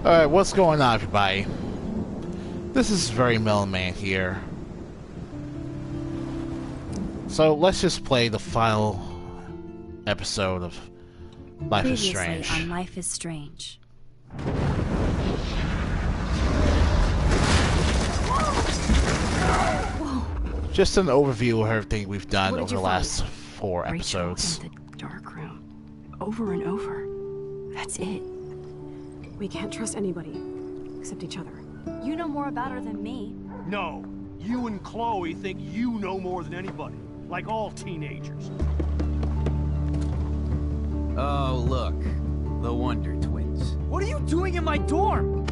Alright, what's going on, everybody? This is Very Melon Man here. So, let's just play the final episode of Life is Strange. Previously on Life is Strange. Just an overview of everything we've done over the last 4 Rachel episodes. in the dark room. Over and over. That's it. We can't trust anybody, except each other. You know more about her than me. No, you and Chloe think you know more than anybody, like all teenagers. Oh, look. The Wonder Twins. What are you doing in my dorm?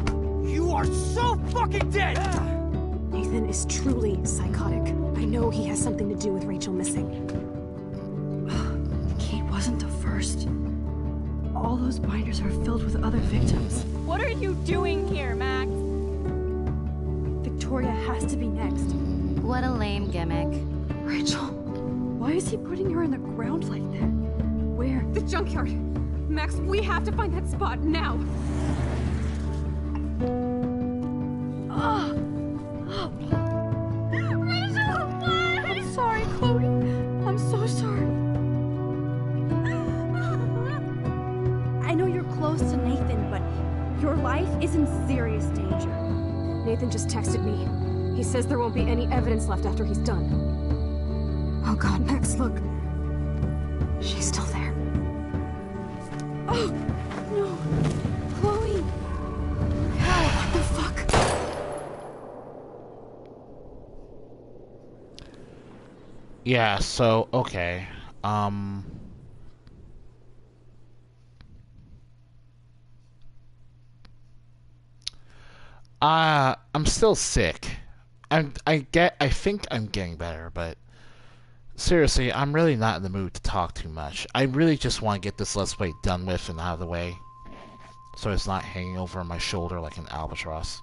You are so fucking dead! Nathan is truly psychotic. I know he has something to do with Rachel missing. Kate wasn't the first. All those binders are filled with other victims. What are you doing here, Max? Victoria has to be next. What a lame gimmick. Rachel, why is he putting her in the ground like that? Where? The junkyard. Max, we have to find that spot now. Rachel, what? I'm sorry, Chloe. I'm so sorry. I know you're close to Nathan, but your life is in serious danger. Nathan just texted me. He says there won't be any evidence left after he's done. Oh God, Max, look. She's still there. Oh, no. Chloe. What the fuck? Yeah, so, okay. I'm still sick. I think I'm getting better, but seriously, I'm really not in the mood to talk too much. I really just want to get this Let's Play done with and out of the way, so it's not hanging over my shoulder like an albatross.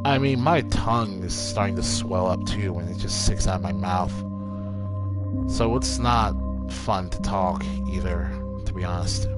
I mean, my tongue is starting to swell up too when it just sticks out of my mouth. So it's not fun to talk either, to be honest.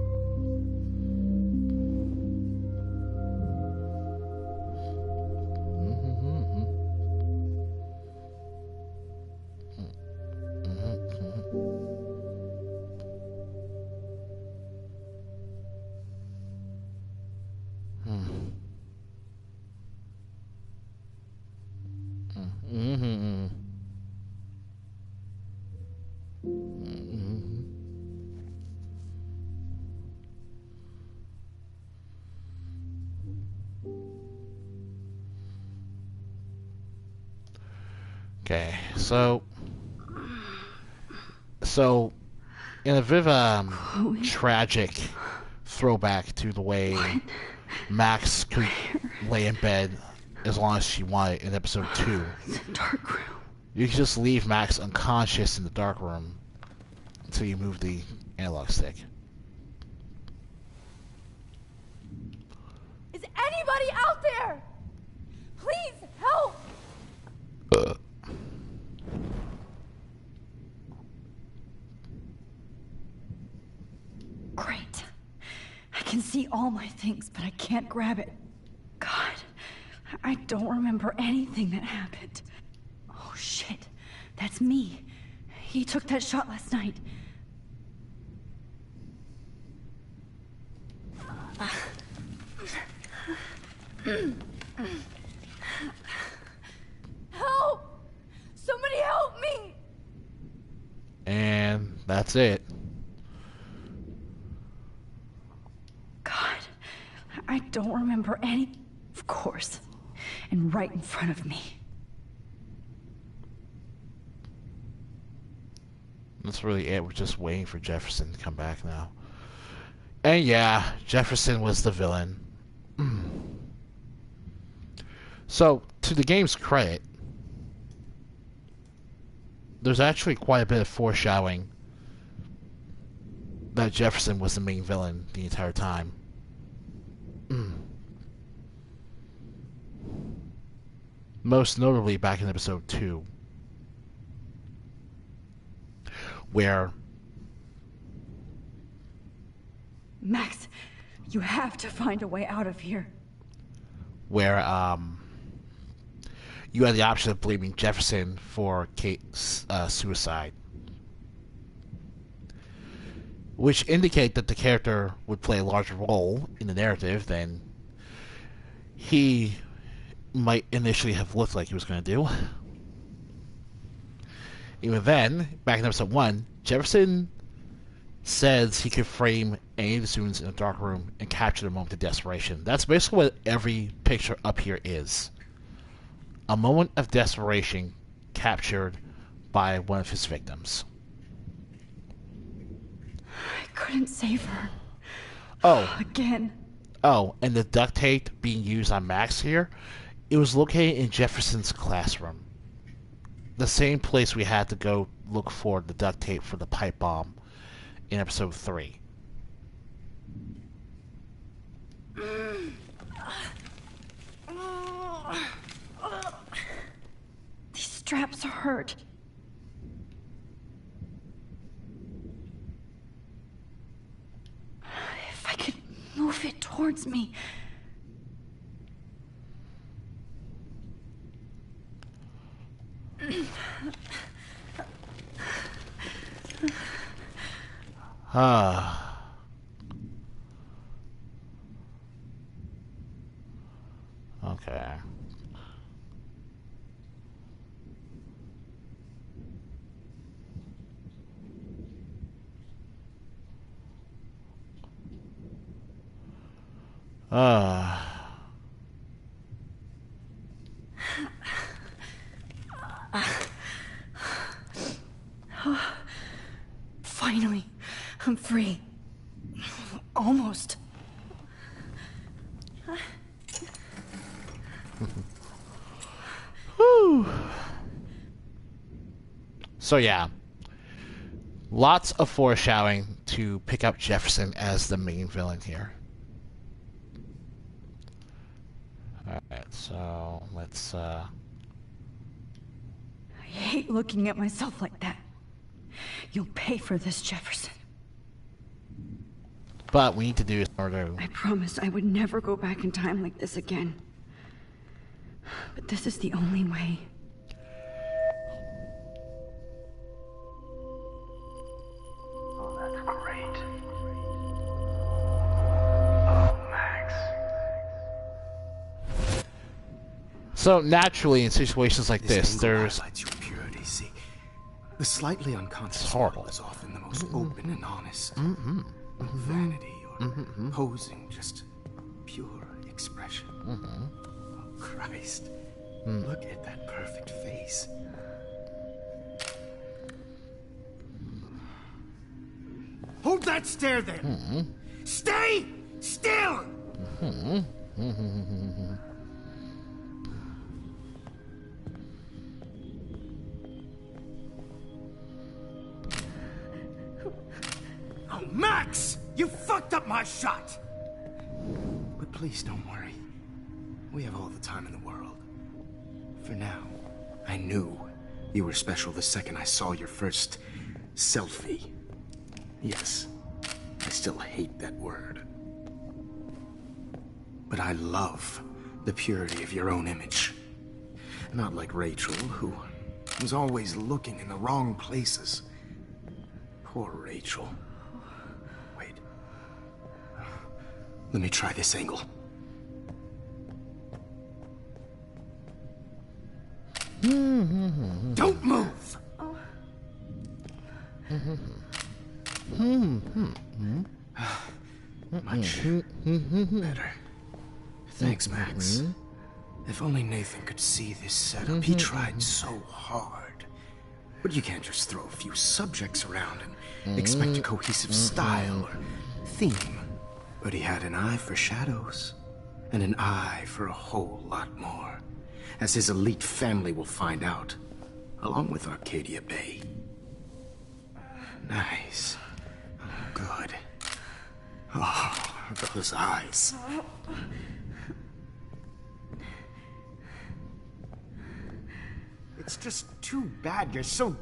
Okay, so in a bit of a tragic throwback to the way Max could lay in bed as long as she wanted in episode 2. The dark room. You can just leave Max unconscious in the dark room until you move the analog stick. Is anybody out there? Please help! Great. I can see all my things, but I can't grab it. God, I don't remember anything that happened. Oh shit, that's me. He took that shot last night. Help! Somebody help me! And that's it. God, I don't remember any... Of course. And right in front of me. That's really it. We're just waiting for Jefferson to come back now. And yeah, Jefferson was the villain. So, to the game's credit, there's actually quite a bit of foreshadowing that Jefferson was the main villain the entire time. Most notably back in episode 2, where Max, you have to find a way out of here. where you had the option of blaming Jefferson for Kate's suicide, which indicate that the character would play a larger role in the narrative than he might initially have looked like he was going to do. Even then, back in episode 1, Jefferson says he could frame any of the students in a dark room and capture the moment of desperation. That's basically what every picture up here is. A moment of desperation captured by one of his victims. I couldn't save her. Oh, Again. oh, and the duct tape being used on Max here, it was located in Jefferson's classroom. The same place we had to go look for the duct tape for the pipe bomb in episode 3. These straps hurt. If I could move it towards me. Okay. Finally, I'm free. Almost. Whew. So yeah, lots of foreshadowing to pick up Jefferson as the main villain here. Alright, so let's I hate looking at myself like that. You'll pay for this, Jefferson. but we need to do is in order to... I promised I would never go back in time like this again. But this is the only way. Oh, that's great. Oh, Max. So naturally, in situations like this, angle there's... highlights your purity. See, the slightly unconscious It's horrible. model is often the most open and honest. No vanity or posing, just pure expression. Oh, Christ. Look at that perfect face. Hold that stare there! Stay still! Oh, Max! You fucked up my shot! But please don't worry. We have all the time in the world. For now, I knew you were special the second I saw your first selfie. Yes, I still hate that word. But I love the purity of your own image. Not like Rachel, who was always looking in the wrong places. Poor Rachel. Wait. Let me try this angle. Don't move! Much better. Thanks, Max. If only Nathan could see this setup. He tried so hard. But you can't just throw a few subjects around and expect a cohesive style or theme. But he had an eye for shadows, and an eye for a whole lot more, as his elite family will find out, along with Arcadia Bay. Nice. Oh, good. Oh, those eyes. It's just too bad you're so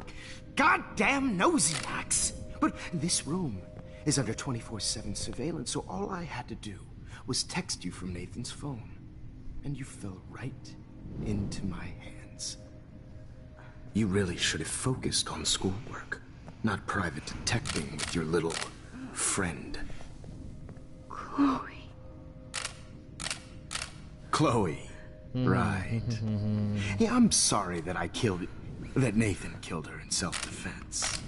goddamn nosy, Max. But this room is under 24/7 surveillance, so all I had to do was text you from Nathan's phone. And you fell right into my hands. You really should have focused on schoolwork, not private detecting with your little friend. Chloe. Chloe. Right. Yeah, I'm sorry that Nathan killed her in self-defense.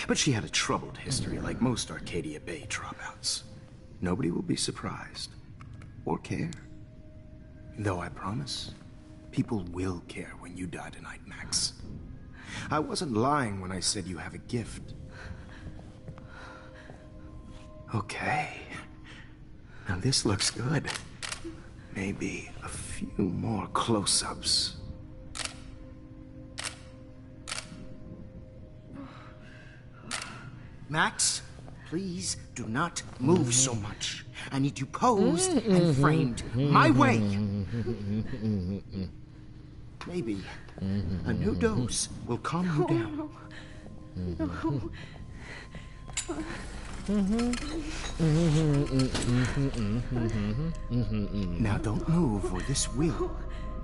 But she had a troubled history, like most Arcadia Bay dropouts. Nobody will be surprised. Or care. Though I promise, people will care when you die tonight, Max. I wasn't lying when I said you have a gift. Okay. Now this looks good. Maybe a few more close-ups. Max, please do not move so much. I need you posed and framed my way. Maybe a new dose will calm you down. Now don't move or this will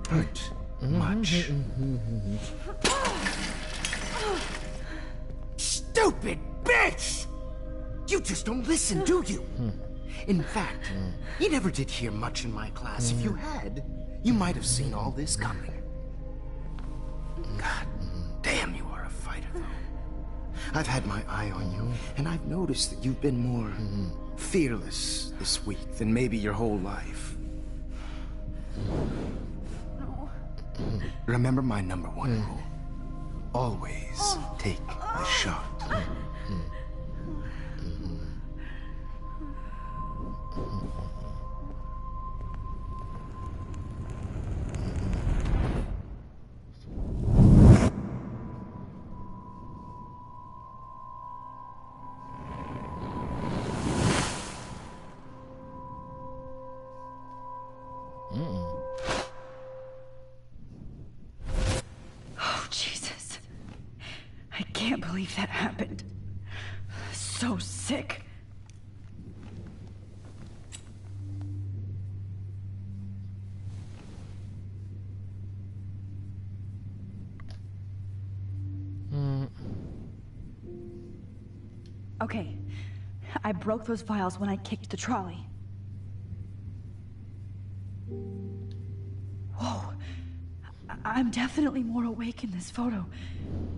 hurt much. Stupid bitch! You just don't listen, do you? In fact, you never did hear much in my class. If you had, you might have seen all this coming. God damn, you are a fighter, though. I've had my eye on you, and I've noticed that you've been more fearless this week than maybe your whole life. No. Remember my #1 rule. Always take the shot. Oh, Jesus. I can't believe that happened. So sick. Okay, I broke those files when I kicked the trolley. Whoa, I'm definitely more awake in this photo.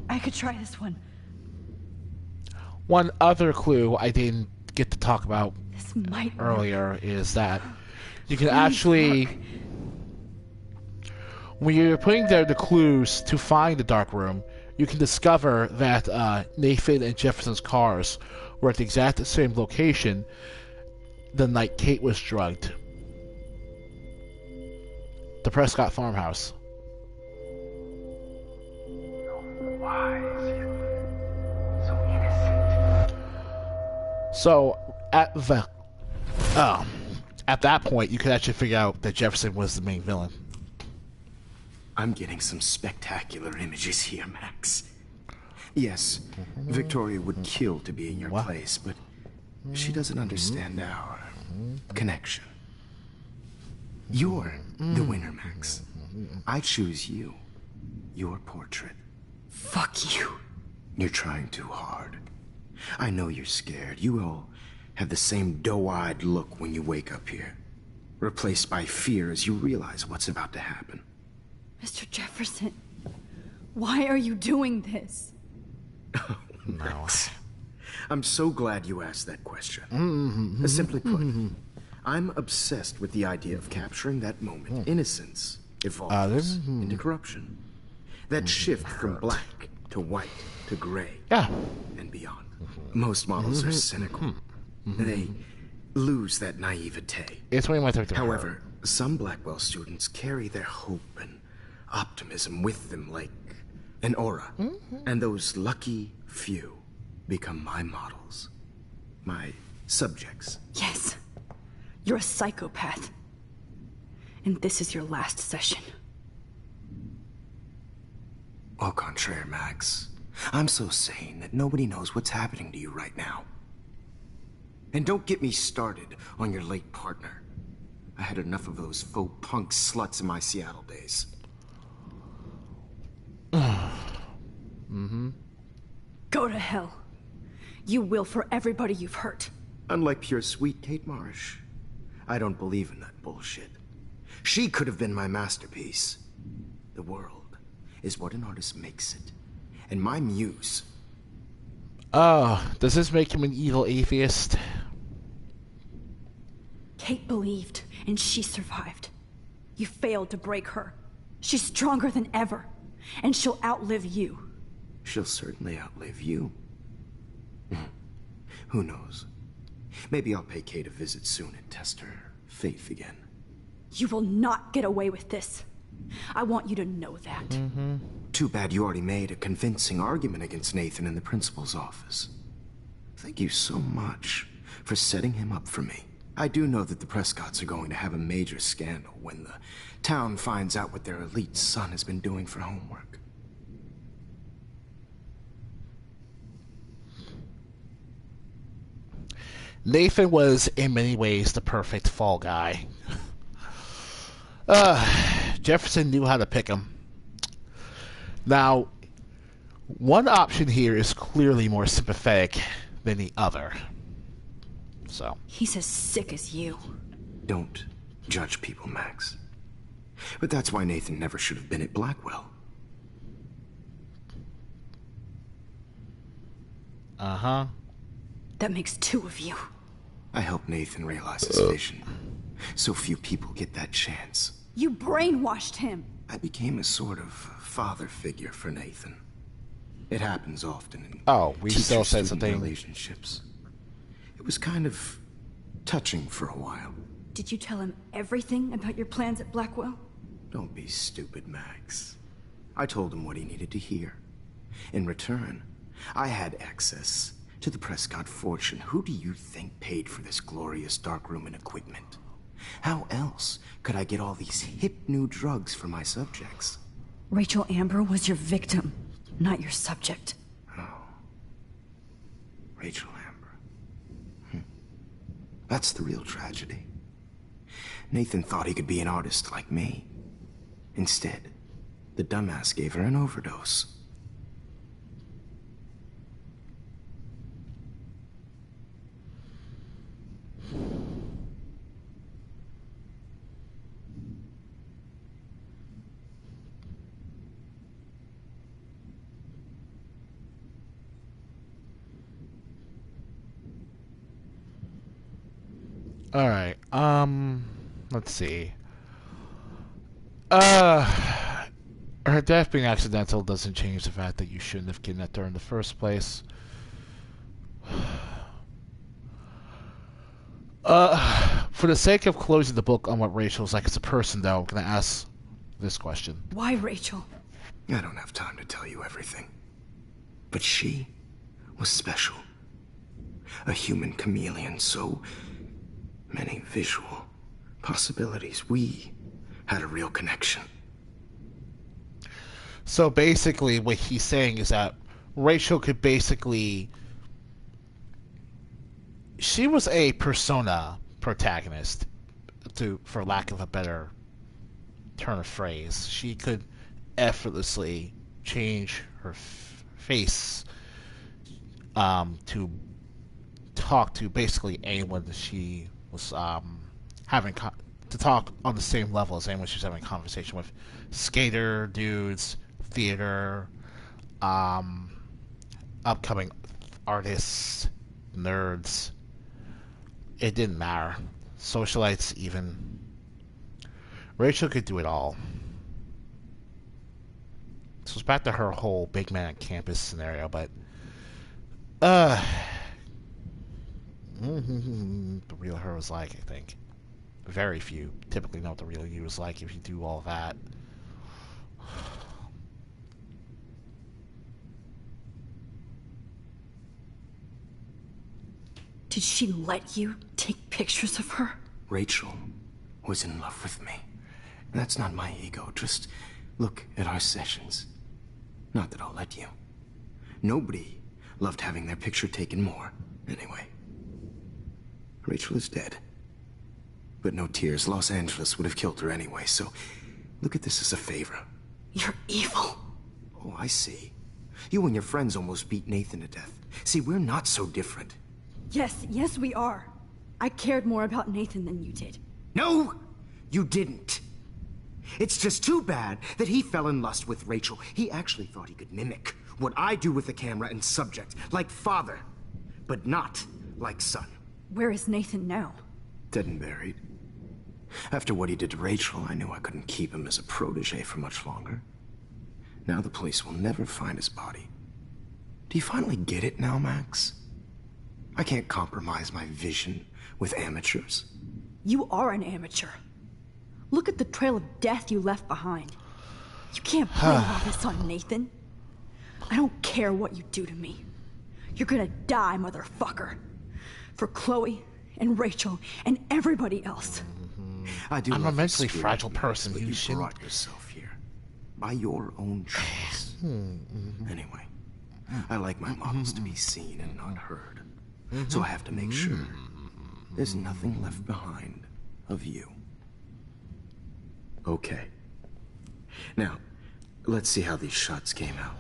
I could try this one. One other clue I didn't get to talk about This might work. earlier is that you can actually, when you're putting there the clues to find the dark room, you can discover that Nathan and Jefferson's cars were at the exact same location the night Kate was drugged. The Prescott farmhouse. Wise, so innocent. So at that point, you could actually figure out that Jefferson was the main villain. I'm getting some spectacular images here, Max. Yes, Victoria would kill to be in your place, but she doesn't understand our connection. You're the winner, Max. I choose you. Your portrait. Fuck you. You're trying too hard. I know you're scared. You all have the same doe-eyed look when you wake up here, replaced by fear as you realize what's about to happen. Mr. Jefferson, why are you doing this? Max, I'm so glad you asked that question. Simply put, I'm obsessed with the idea of capturing that moment innocence evolves into corruption. That shift from black to white to gray and beyond. Most models are cynical. They lose that naivete. It's way my turn. However, some Blackwell students carry their hope and optimism with them like an aura. And those lucky few become my models. My subjects. Yes. You're a psychopath. And this is your last session. Au contraire, Max. I'm so sane that nobody knows what's happening to you right now. And don't get me started on your late partner. I had enough of those faux punk sluts in my Seattle days. Go to hell. You will for everybody you've hurt. Unlike pure sweet Kate Marsh, I don't believe in that bullshit. She could have been my masterpiece. The world is what an artist makes it. And my muse... does this make him an evil atheist? Kate believed, and she survived. You failed to break her. She's stronger than ever, and she'll outlive you. She'll certainly outlive you. Who knows? Maybe I'll pay Kate a visit soon and test her faith again. You will not get away with this. I want you to know that. Too bad you already made a convincing argument against Nathan in the principal's office. Thank you so much for setting him up for me. I do know that the Prescotts are going to have a major scandal when the town finds out what their elite son has been doing for homework. Nathan was, in many ways, the perfect fall guy. Jefferson knew how to pick him. Now, one option here is clearly more sympathetic than the other. So he's as sick as you. Don't judge people, Max. But that's why Nathan never should have been at Blackwell. That makes two of you. I helped Nathan realize his vision. So few people get that chance. You brainwashed him. I became a sort of father figure for Nathan. It happens often in we still said teacher-student something. relationships. It was kind of touching for a while. Did you tell him everything about your plans at Blackwell? Don't be stupid, Max. I told him what he needed to hear. In return, I had access to the Prescott fortune. Who do you think paid for this glorious darkroom and equipment? How else could I get all these hip new drugs for my subjects? Rachel Amber was your victim, not your subject. Rachel Amber. That's the real tragedy. Nathan thought he could be an artist like me. Instead, the dumbass gave her an overdose. Alright, let's see. Her death being accidental doesn't change the fact that you shouldn't have kidnapped her in the first place. For the sake of closing the book on what Rachel's like as a person, though, I'm gonna ask this question. Why Rachel? I don't have time to tell you everything. But she was special. A human chameleon, so many visual possibilities. We had a real connection. So basically what he's saying is that Rachel could basically... She was a persona protagonist, for lack of a better turn of phrase. She could effortlessly change her face to talk to basically anyone that she was having to talk on the same level as anyone she was having a conversation with. Skater dudes, theater, upcoming artists, nerds. It didn't matter. Socialites, even. Rachel could do it all. So it's back to her whole big man on campus scenario, but the real her was like, I think. Very few typically know what the real you was like if you do all that. Did she let you take pictures of her? Rachel was in love with me. That's not my ego. Just look at our sessions. Not that I'll let you. Nobody loved having their picture taken more. Anyway, Rachel is dead. But no tears. Los Angeles would have killed her anyway, so look at this as a favor. You're evil. Oh, I see. You and your friends almost beat Nathan to death. See, we're not so different. Yes, we are. I cared more about Nathan than you did. No, you didn't. It's just too bad that he fell in lust with Rachel. He actually thought he could mimic what I do with the camera and subject, like father, but not like son. Where is Nathan now? Dead and buried. After what he did to Rachel, I knew I couldn't keep him as a protege for much longer. Now the police will never find his body. Do you finally get it now, Max? I can't compromise my vision with amateurs. You are an amateur. Look at the trail of death you left behind. You can't blame all this on Nathan. I don't care what you do to me. You're gonna die, motherfucker. For Chloe and Rachel and everybody else. I'm a mentally fragile person. You brought yourself here by your own choice. Anyway, I like my models to be seen and not heard. So I have to make sure there's nothing left behind of you. Okay. Now, let's see how these shots came out.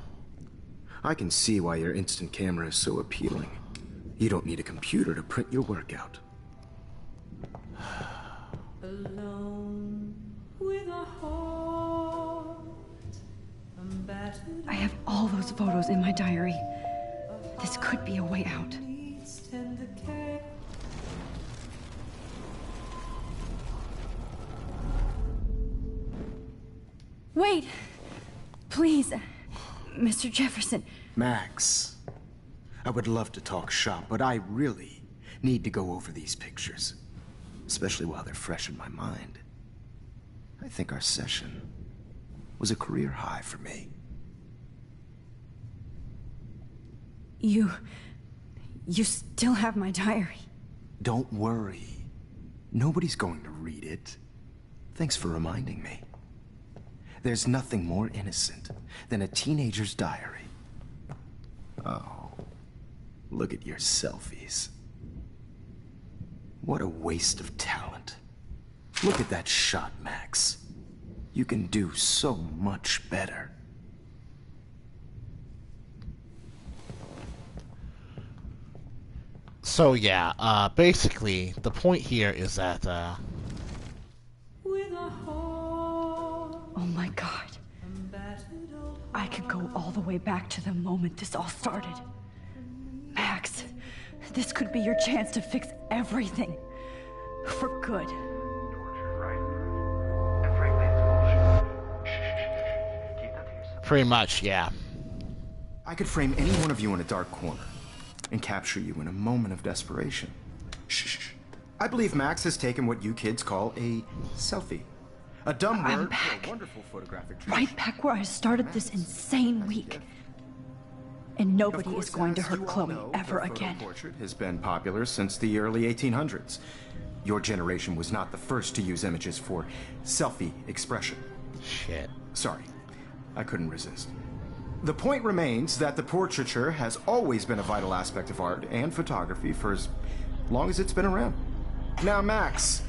I can see why your instant camera is so appealing. You don't need a computer to print your work out. Alone with a heart, I have all those photos in my diary. This could be a way out. Wait! Please, Mr. Jefferson. Max, I would love to talk shop, but I really need to go over these pictures. Especially while they're fresh in my mind. I think our session was a career high for me. You still have my diary. Don't worry. Nobody's going to read it. Thanks for reminding me. There's nothing more innocent than a teenager's diary. Oh, look at your selfies. What a waste of talent. Look at that shot, Max. You can do so much better. So yeah, basically the point here is that Oh my god. I could go all the way back to the moment this all started. Max, this could be your chance to fix everything. For good. Tortured, right? And frankly, it's bullshit. Shh. Keep that to yourself. pretty much, yeah. I could frame any one of you in a dark corner and capture you in a moment of desperation. Shh. I believe Max has taken what you kids call a selfie. A dumb I'm word back. for a wonderful photographic Right back where I started this insane week. And nobody is going to hurt Chloe ever again. Portrait has been popular since the early 1800s. Your generation was not the first to use images for selfie expression. Shit. Sorry, I couldn't resist. The point remains that the portraiture has always been a vital aspect of art and photography for as long as it's been around. Now, Max,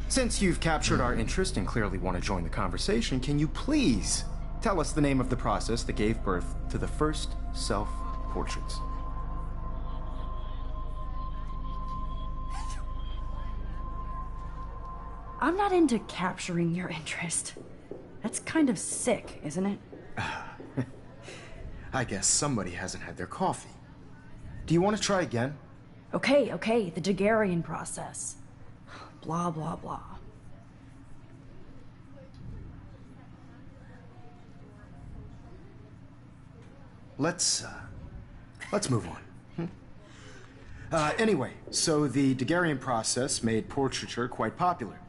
since you've captured our interest and clearly want to join the conversation, can you please tell us the name of the process that gave birth to the first self-portraits? I'm not into capturing your interest. That's kind of sick, isn't it? I guess somebody hasn't had their coffee. Do you want to try again? Okay, the Daguerrean process. Blah, blah, blah. Let's move on. Anyway, so the Daguerrean process made portraiture quite popular,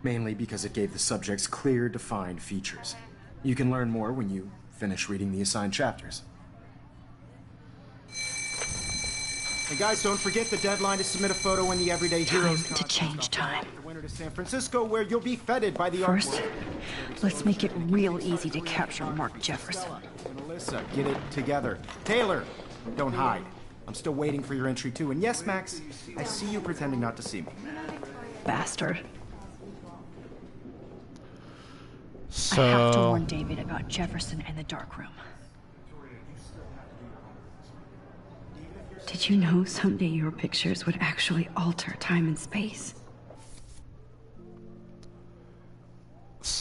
mainly because it gave the subjects clear, defined features. You can learn more when you finish reading the assigned chapters. And guys, don't forget the deadline to submit a photo in the Everyday Heroes Time to change time. The winter to San Francisco, where you'll be feted by the art First, world. let's make it real easy to capture Mark Jefferson. And Alyssa, get it together. Taylor, don't hide. I'm still waiting for your entry too. And yes, Max, I see you pretending not to see me. Bastard. So, I have to warn David about Jefferson and the dark room. Did you know someday your pictures would actually alter time and space?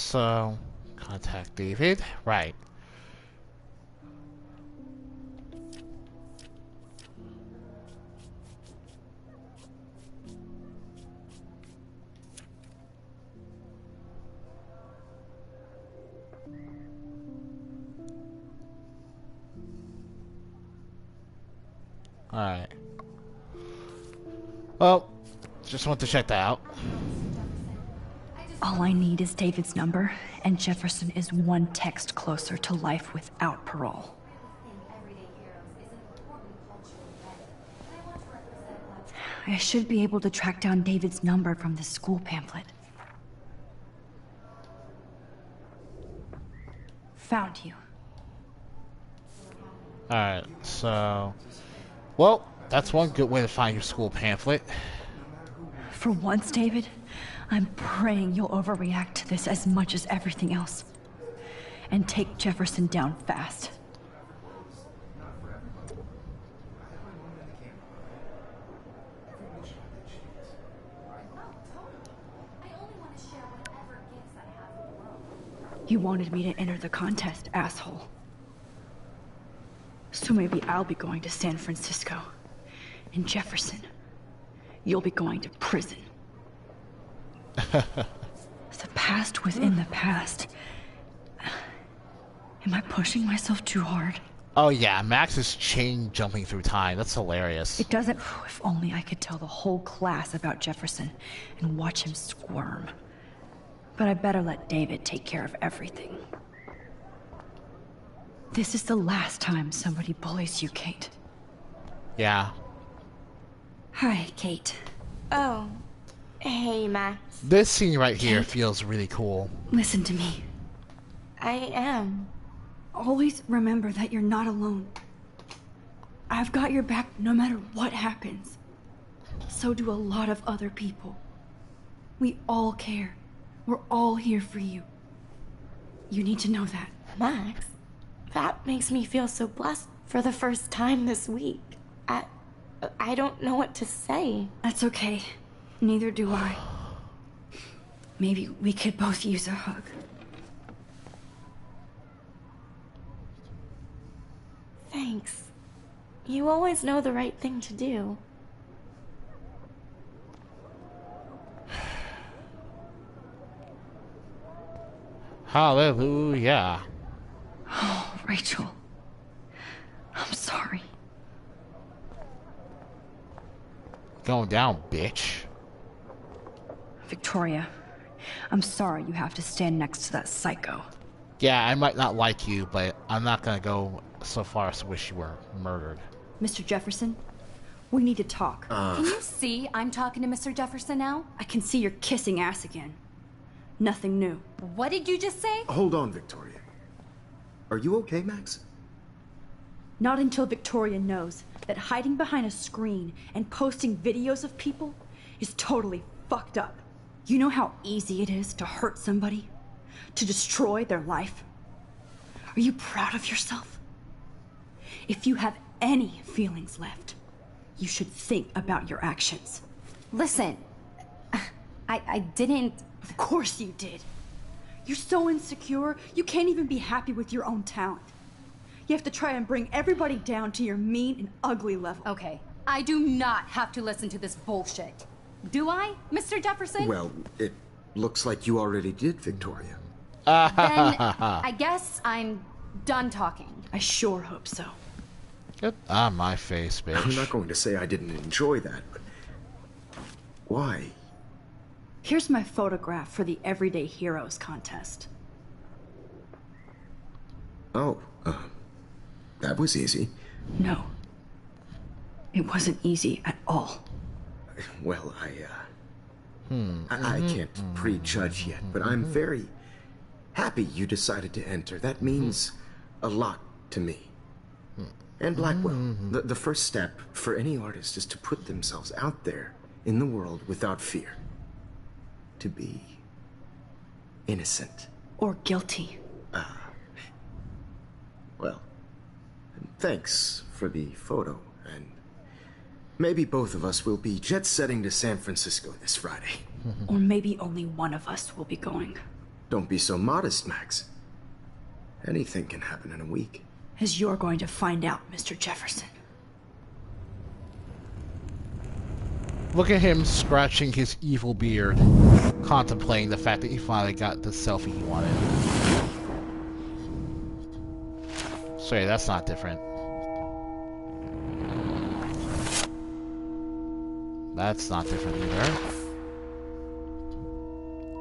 so contact David. Right. Alright. Well, just want to check that out. All I need is David's number, and Jefferson is one text closer to life without parole. I should be able to track down David's number from the school pamphlet. Found you. Alright, so... Well, that's one good way to find your school pamphlet. For once, David, I'm praying you'll overreact to this as much as everything else. And take Jefferson down fast. You wanted me to enter the contest, asshole. So maybe I'll be going to San Francisco. And Jefferson, you'll be going to prison. The past within the past. Am I pushing myself too hard? Oh yeah, Max is chain jumping through time. That's hilarious. It doesn't... If only I could tell the whole class about Jefferson and watch him squirm. But I better let David take care of everything. This is the last time somebody bullies you, Kate. Yeah. Hi, Kate. Oh. Hey, Max. This scene right here feels really cool. Listen to me. I am. Always remember that you're not alone. I've got your back no matter what happens. So do a lot of other people. We all care. We're all here for you. You need to know that. Max, that makes me feel so blessed for the first time this week. I don't know what to say. That's okay. Neither do I. Maybe we could both use a hug. Thanks. You always know the right thing to do. Hallelujah. Oh, Rachel. I'm sorry. Going down, bitch. Victoria, I'm sorry you have to stand next to that psycho. Yeah, I might not like you, but I'm not gonna go so far as to wish you were murdered. Mr. Jefferson, we need to talk. Can you see I'm talking to Mr. Jefferson now? I can see you're kissing ass again. Nothing new. What did you just say? Hold on, Victoria. Are you okay, Max? Not until Victoria knows that hiding behind a screen and posting videos of people is totally fucked up. You know how easy it is to hurt somebody? To destroy their life? Are you proud of yourself? If you have any feelings left, you should think about your actions. Listen, I didn't... Of course you did. You're so insecure, you can't even be happy with your own talent. You have to try and bring everybody down to your mean and ugly level. Okay, I do not have to listen to this bullshit. Do I, Mr. Jefferson? Well, it looks like you already did, Victoria. Then I guess I'm done talking. I sure hope so. Get on my face, bitch. I'm not going to say I didn't enjoy that, but why? Here's my photograph for the Everyday Heroes contest. Oh, that was easy. No. It wasn't easy at all. Well, I can't prejudge yet, but I'm very happy you decided to enter. That means a lot to me. And Blackwell, the first step for any artist is to put themselves out there in the world without fear. To be innocent. Or guilty. Well, thanks for the photo, and maybe both of us will be jet-setting to San Francisco this Friday. Or maybe only one of us will be going. Don't be so modest, Max. Anything can happen in a week. As you're going to find out, Mr. Jefferson. Look at him scratching his evil beard, contemplating the fact that he finally got the selfie he wanted. Sorry, that's not different. That's not different either.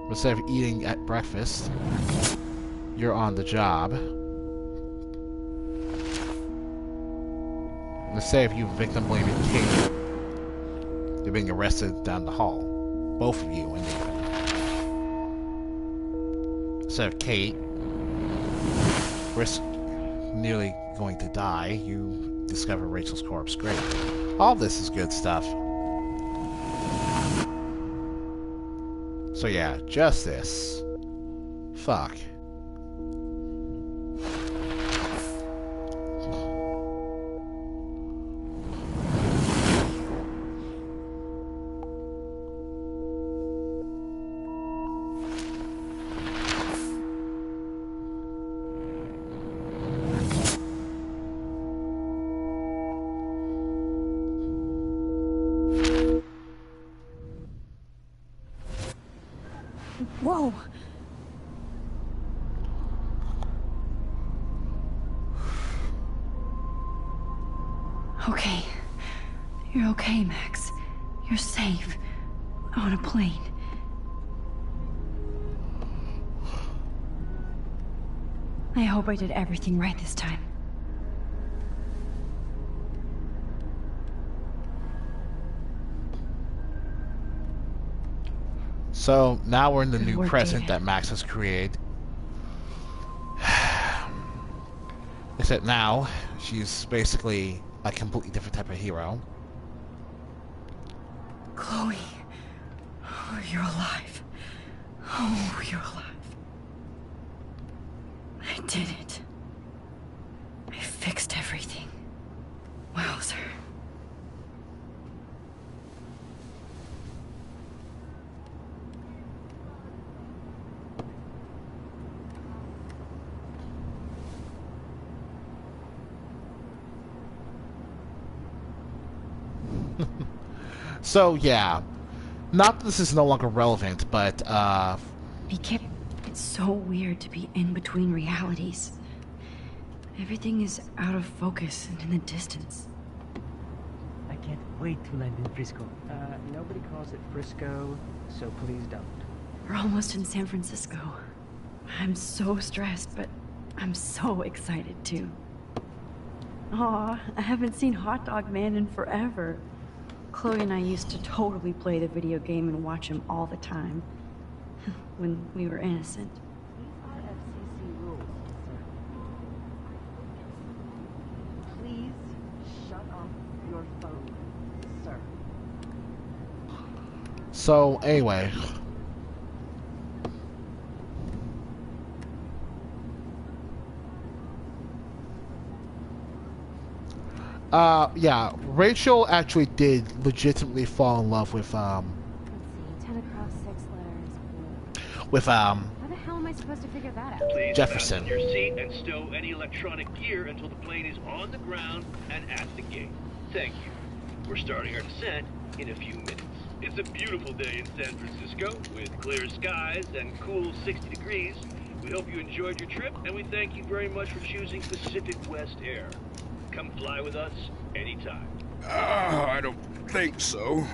Instead of eating at breakfast, you're on the job. Instead of you victim blaming Kate, you're being arrested down the hall. Both of you and Nathan. Instead of Kate nearly going to die, you discover Rachel's corpse. Great. All this is good stuff. So yeah, justice. Fuck. Whoa! Okay. You're okay, Max. You're safe. On a plane. I hope I did everything right this time. So now we're in the new work, present David. that Max has created. Except now, she's basically a completely different type of hero. Chloe. Oh, you're alive. Oh, you're alive. I did it. I fixed everything. Wowzer. So yeah, not that this is no longer relevant, but It's so weird to be in between realities. Everything is out of focus and in the distance. I can't wait to land in Frisco. Nobody calls it Frisco, so please don't. We're almost in San Francisco. I'm so stressed, but I'm so excited too. Aw, I haven't seen Hot Dog Man in forever. Chloe and I used to totally play the video game and watch him all the time. When we were innocent. These are FCC rules, sir. Please shut off your phone, sir. so anyway. Yeah, Rachel actually did legitimately fall in love with, Let's see, 10 across 6 letters. with How the hell am I supposed to figure that out? Please Jefferson. fasten your seat and stow any electronic gear until the plane is on the ground and at the gate. Thank you. We're starting our descent in a few minutes. It's a beautiful day in San Francisco with clear skies and cool 60 degrees. We hope you enjoyed your trip, and we thank you very much for choosing Pacific West Air. Come fly with us anytime. I don't think so.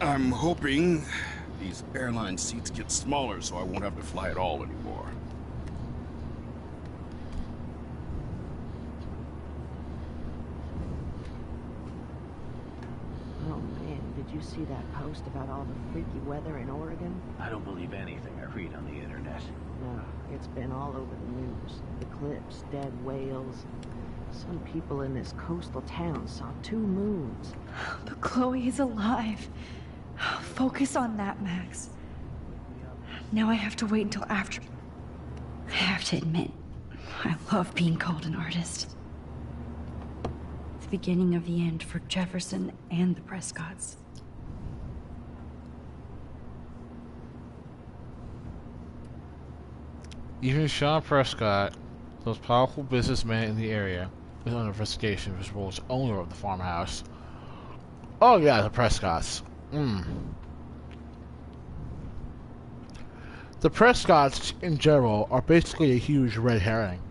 I'm hoping these airline seats get smaller so I won't have to fly at all anymore. Oh man, did you see that post about all the freaky weather in Oregon? I don't believe anything I read on the internet. No, it's been all over the news. Eclipse, dead whales. Some people in this coastal town saw 2 moons. But Chloe is alive. Focus on that, Max. Now I have to wait until after. I have to admit, I love being called an artist. The beginning of the end for Jefferson and the Prescotts. Even Sean Prescott, the most powerful businessman in the area, is under investigation for his role as owner of the farmhouse. Oh yeah, the Prescotts. The Prescotts, in general, are basically a huge red herring.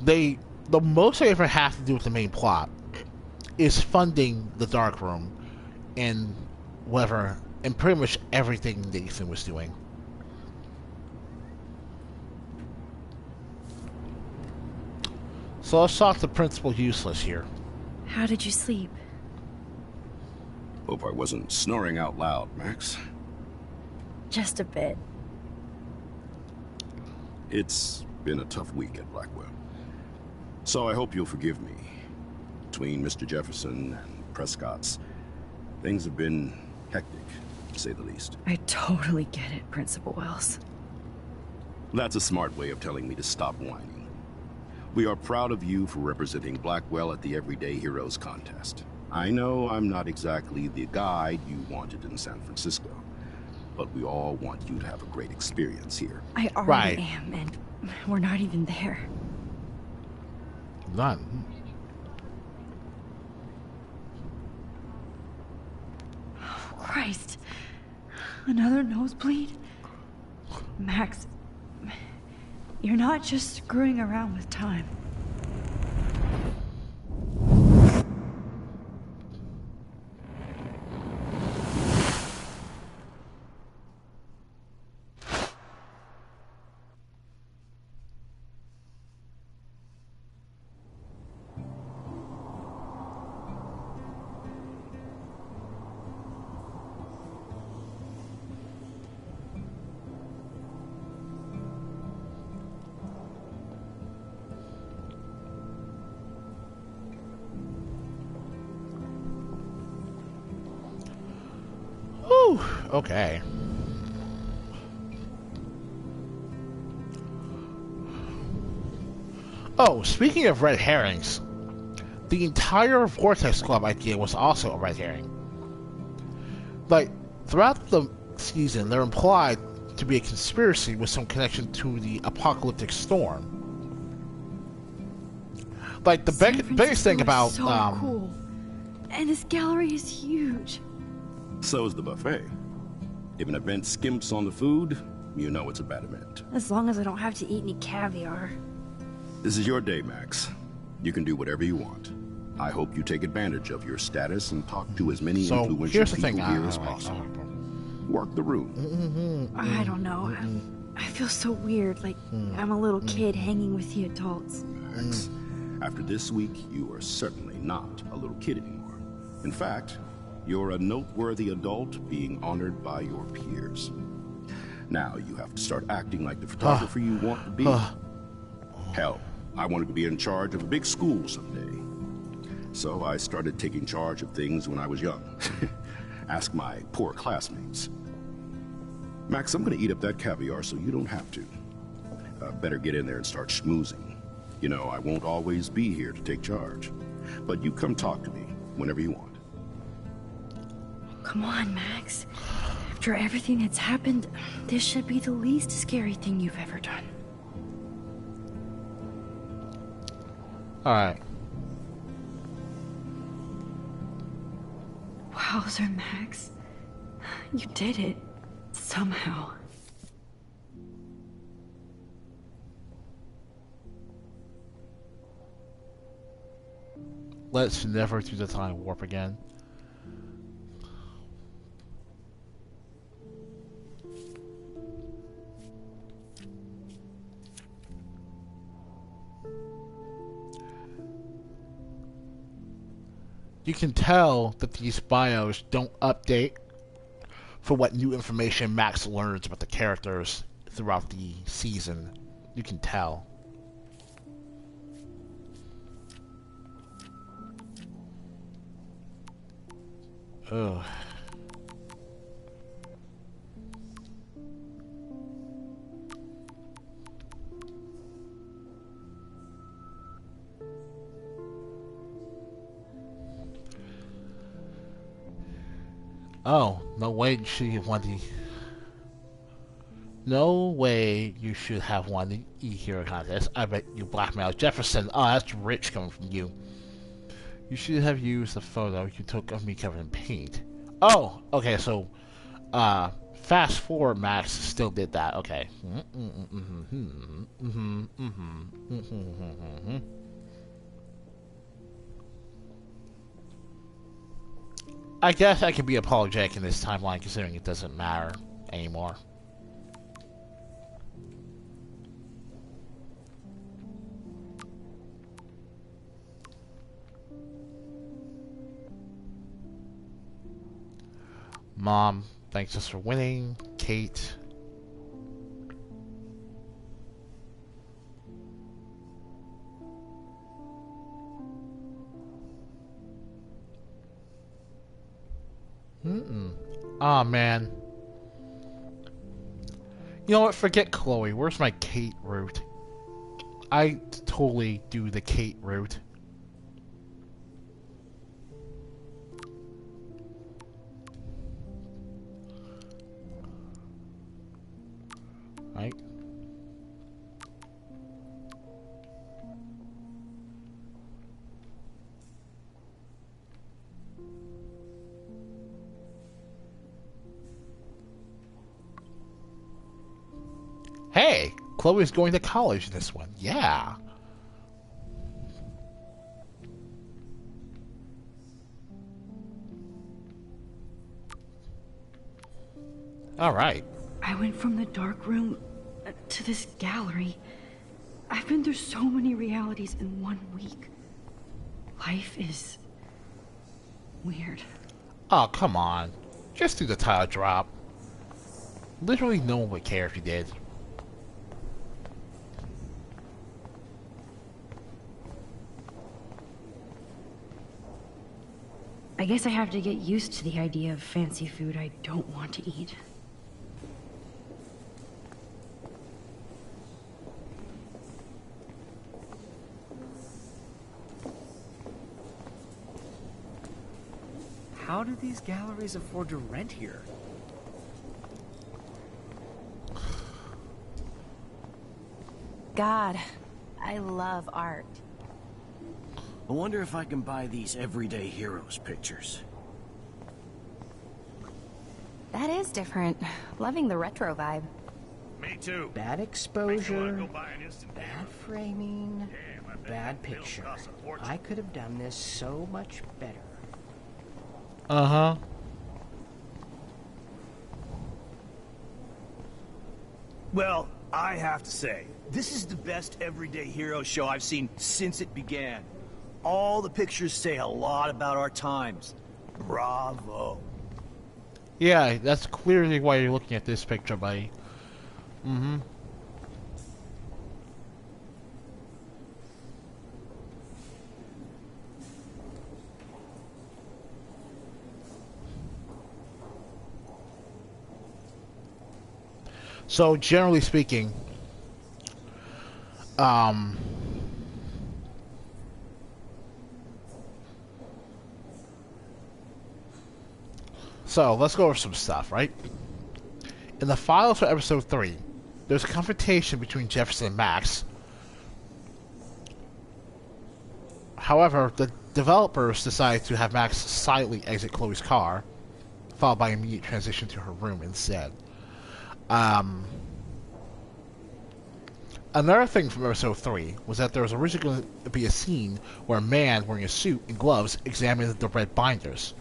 The most they ever have to do with the main plot is funding the Darkroom and whatever, and pretty much everything Nathan was doing. So let's talk to Principal Useless here. How did you sleep? Hope I wasn't snoring out loud, Max. Just a bit. It's been a tough week at Blackwell. So I hope you'll forgive me. Between Mr. Jefferson and Prescott's, things have been hectic, to say the least. I totally get it, Principal Wells. That's a smart way of telling me to stop whining. We are proud of you for representing Blackwell at the Everyday Heroes contest. I know I'm not exactly the guide you wanted in San Francisco, but we all want you to have a great experience here. I already am, and we're not even there. None. Oh, Christ. Another nosebleed? Max, you're not just screwing around with time. Okay. Oh, speaking of red herrings, the entire Vortex Club idea was also a red herring. Like, throughout the season, they're implied to be a conspiracy with some connection to the apocalyptic storm. Like, the biggest thing about... so cool. And this gallery is huge. So is the buffet. If an event skimps on the food, you know it's a bad event. As long as I don't have to eat any caviar. This is your day, Max. You can do whatever you want. I hope you take advantage of your status and talk to as many influential people here as possible. Work the room. I don't know. I feel so weird, like I'm a little kid hanging with the adults. Max, after this week, you are certainly not a little kid anymore. In fact, you're a noteworthy adult being honored by your peers. Now you have to start acting like the photographer you want to be. Hell, I wanted to be in charge of a big school someday. So I started taking charge of things when I was young. Ask my poor classmates. Max, I'm gonna eat up that caviar so you don't have to. Better get in there and start schmoozing. You know, I won't always be here to take charge. But you come talk to me whenever you want. Come on, Max. After everything that's happened, this should be the least scary thing you've ever done. Alright. Wowzer, Max. You did it. Somehow. Let's never do the time warp again. You can tell that these bios don't update for what new information Max learns about the characters throughout the season. You can tell. Ugh. Oh, no way you should have won the... No way you should have won the E-Hero contest. I bet you blackmailed Jefferson. Oh, that's rich coming from you. You should have used the photo you took of me covered in paint. Oh, okay, so, fast forward, Max still did that. Okay. I guess I can be apologetic in this timeline considering it doesn't matter anymore. Mom, thanks us for winning. Kate. Aw, man. You know what? Forget Chloe. Where's my Kate route? I totally do the Kate route. Right? Hey, Chloe's going to college in this one. Yeah. All right. I went from the dark room to this gallery. I've been through so many realities in 1 week. Life is weird. Oh, come on. Just do the title drop. Literally no one would care if you did. I guess I have to get used to the idea of fancy food I don't want to eat. How do these galleries afford to rent here? God, I love art. I wonder if I can buy these everyday heroes pictures. That is different. Loving the retro vibe. Me too. Bad exposure, bad framing, bad picture. I could have done this so much better. Uh-huh. Well, I have to say, this is the best everyday hero show I've seen since it began. All the pictures say a lot about our times. Bravo. Yeah, that's clearly why you're looking at this picture, buddy. Mm-hmm. So, generally speaking, So, let's go over some stuff, right? In the files for episode 3, there's a confrontation between Jefferson and Max. However, the developers decided to have Max silently exit Chloe's car, followed by immediate transition to her room instead. Another thing from episode 3 was that there was originally going to be a scene where a man wearing a suit and gloves examined the red binders.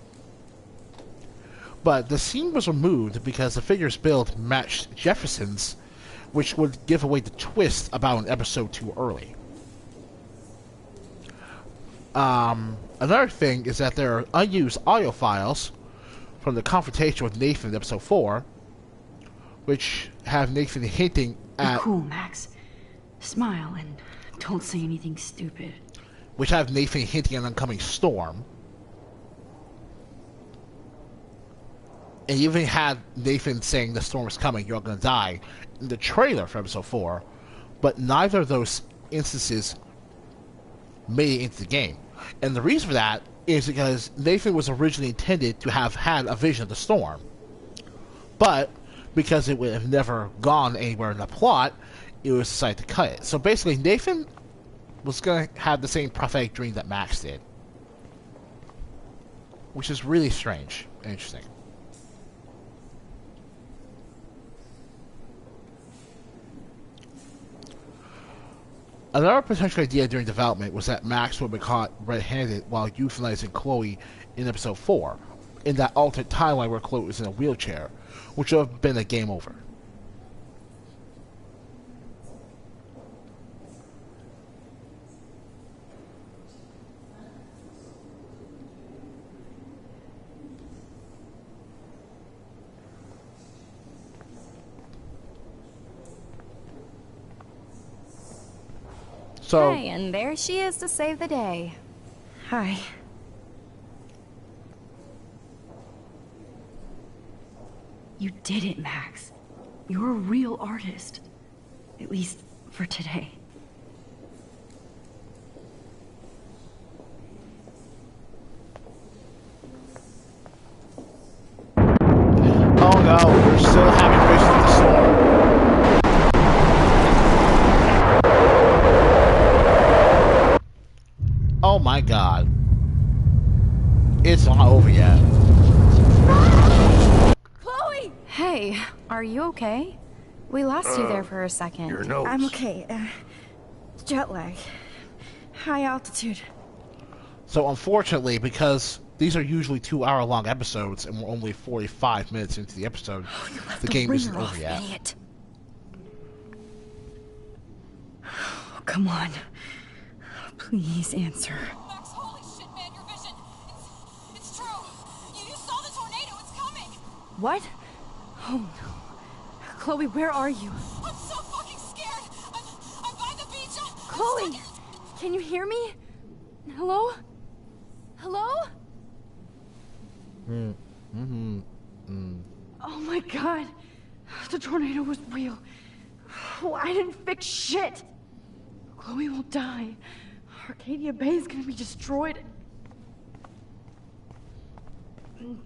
But the scene was removed because the figure's build matched Jefferson's, which would give away the twist about an episode too early. Another thing is that there are unused audio files from the confrontation with Nathan in episode 4, which have Nathan hinting at... Be cool, Max. Smile and don't say anything stupid. Which have Nathan hinting at an oncoming storm. And even had Nathan saying the storm is coming, you're all gonna die, in the trailer for episode 4, but neither of those instances made it into the game. And the reason for that is because Nathan was originally intended to have had a vision of the storm. But, because it would have never gone anywhere in the plot, it was decided to cut it. So basically, Nathan was going to have the same prophetic dream that Max did. Which is really strange and interesting. Another potential idea during development was that Max would be caught red-handed while euthanizing Chloe in episode 4, in that alternate timeline where Chloe was in a wheelchair, which would have been a game over. So, hey, and there she is to save the day. Hi. You did it, Max. You're a real artist. At least for today. oh no, we're still having visions of the storm. Oh my god. It's not over yet. Chloe! Hey, are you okay? We lost you there for a second. Your notes. I'm okay. Jet lag. High altitude. So unfortunately, because these are usually 2-hour-long episodes and we're only 45 minutes into the episode, the game isn't over yet. Idiot. Oh, come on. Please answer. Max, holy shit, man, your vision. It's true. You saw the tornado. It's coming. What? Oh no. Chloe, where are you? I'm so fucking scared. I'm by the beach. Chloe! Can you hear me? Hello? Hello? Oh my god. The tornado was real. Oh, I didn't fix shit. Chloe will die. Arcadia Bay is gonna be destroyed.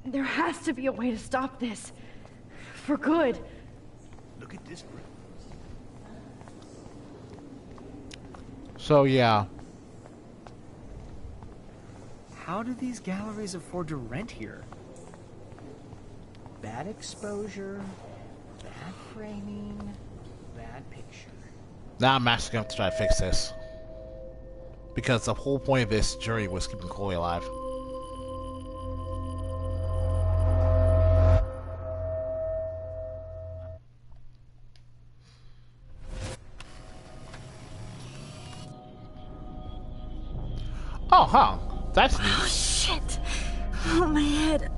There has to be a way to stop this. For good. Look at this. So yeah. How do these galleries afford to rent here? Bad exposure, bad framing, bad picture. Now Max is going to have to try to fix this. Because the whole point of this journey was keeping Chloe alive. Oh, huh. That's neat. Oh, shit. Oh, my head.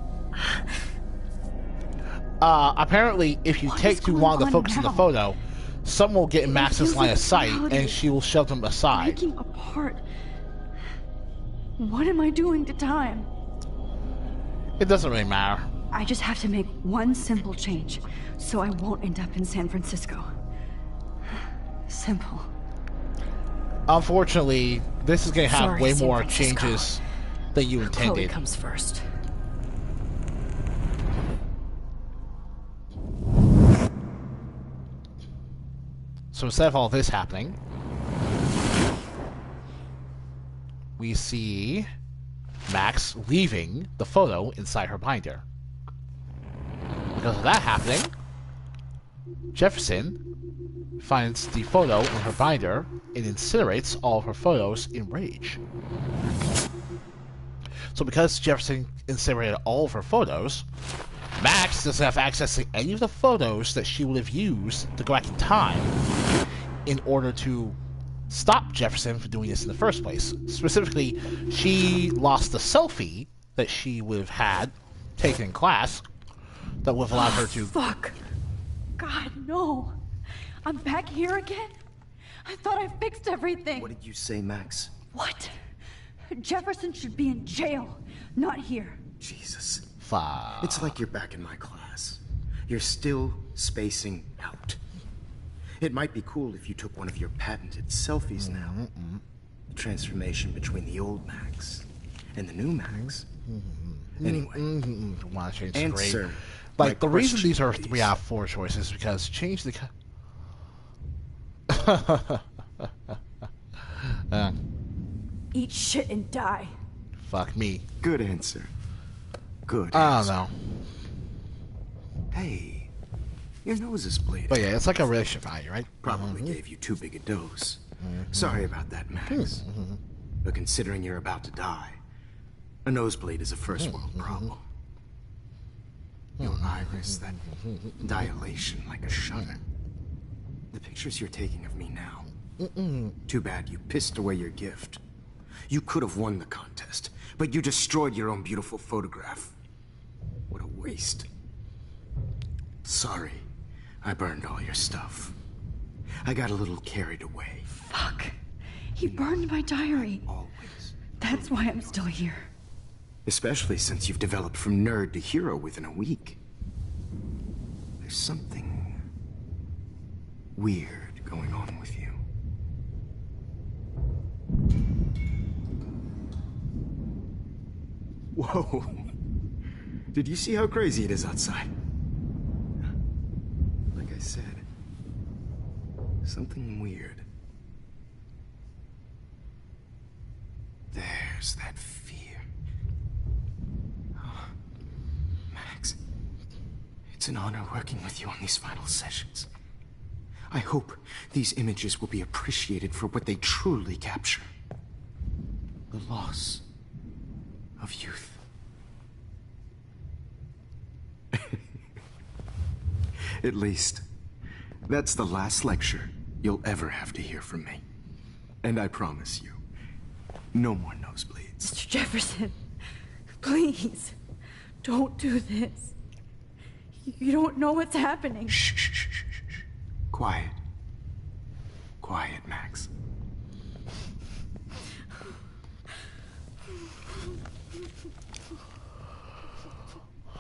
Apparently, if you take too long to focus on the photo, someone will get in Max's line of sight, and she will shove them aside. Breaking apart. What am I doing to time? It doesn't really matter. I just have to make one simple change, so I won't end up in San Francisco. Simple. Unfortunately, this is going to have Sorry, way San more Francisco. changes than you intended. Chloe comes first. So instead of all this happening, we see Max leaving the photo inside her binder. Because of that happening, Jefferson finds the photo in her binder and incinerates all of her photos in rage. So because Jefferson incinerated all of her photos, Max doesn't have access to any of the photos that she would have used to go back in time in order to stop Jefferson from doing this in the first place. Specifically, she lost the selfie that she would have had taken in class that would have allowed her to... Fuck. God, no. I'm back here again? I thought I fixed everything. What did you say, Max? What? Jefferson should be in jail, not here. Jesus. Fuck. It's like you're back in my class. You're still spacing out. It might be cool if you took one of your patented selfies now. The transformation between the old Max and the new Max. Anyway, want to change the answer grade. Like, the reason question, these are please. 3 out of 4 choices is because change the... Eat shit and die. Fuck me. Good answer. Good I answer. don't know. Hey, your nose is bleeding. But yeah, it's like a relationship value, right? Probably gave you too big a dose. Sorry about that, Max. But considering you're about to die, a nosebleed is a first world problem. Your iris, that dilation like a shutter. The pictures you're taking of me now. Too bad you pissed away your gift. You could have won the contest, but you destroyed your own beautiful photograph. What a waste. Sorry, I burned all your stuff. I got a little carried away. Fuck. He burned my diary. Always. That's why I'm still here. Especially since you've developed from nerd to hero within a week. There's something weird going on with you. Whoa. Did you see how crazy it is outside? Like I said, something weird. There's that fear. Oh, Max, it's an honor working with you on these final sessions. I hope these images will be appreciated for what they truly capture. The loss of youth. At least, that's the last lecture you'll ever have to hear from me. And I promise you, no more nosebleeds. Mr. Jefferson, please, don't do this. You don't know what's happening. Shh, shh, shh, shh, shh. Quiet. Quiet, Max.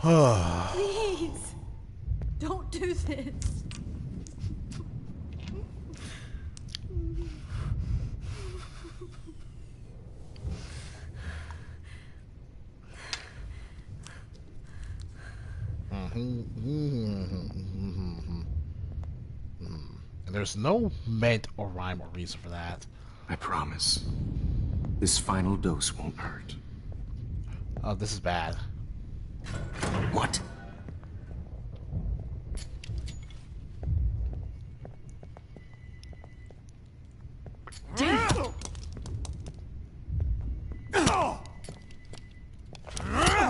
Please, don't do this. And there's no meant or rhyme or reason for that. I promise. This final dose won't hurt. Oh, this is bad. What?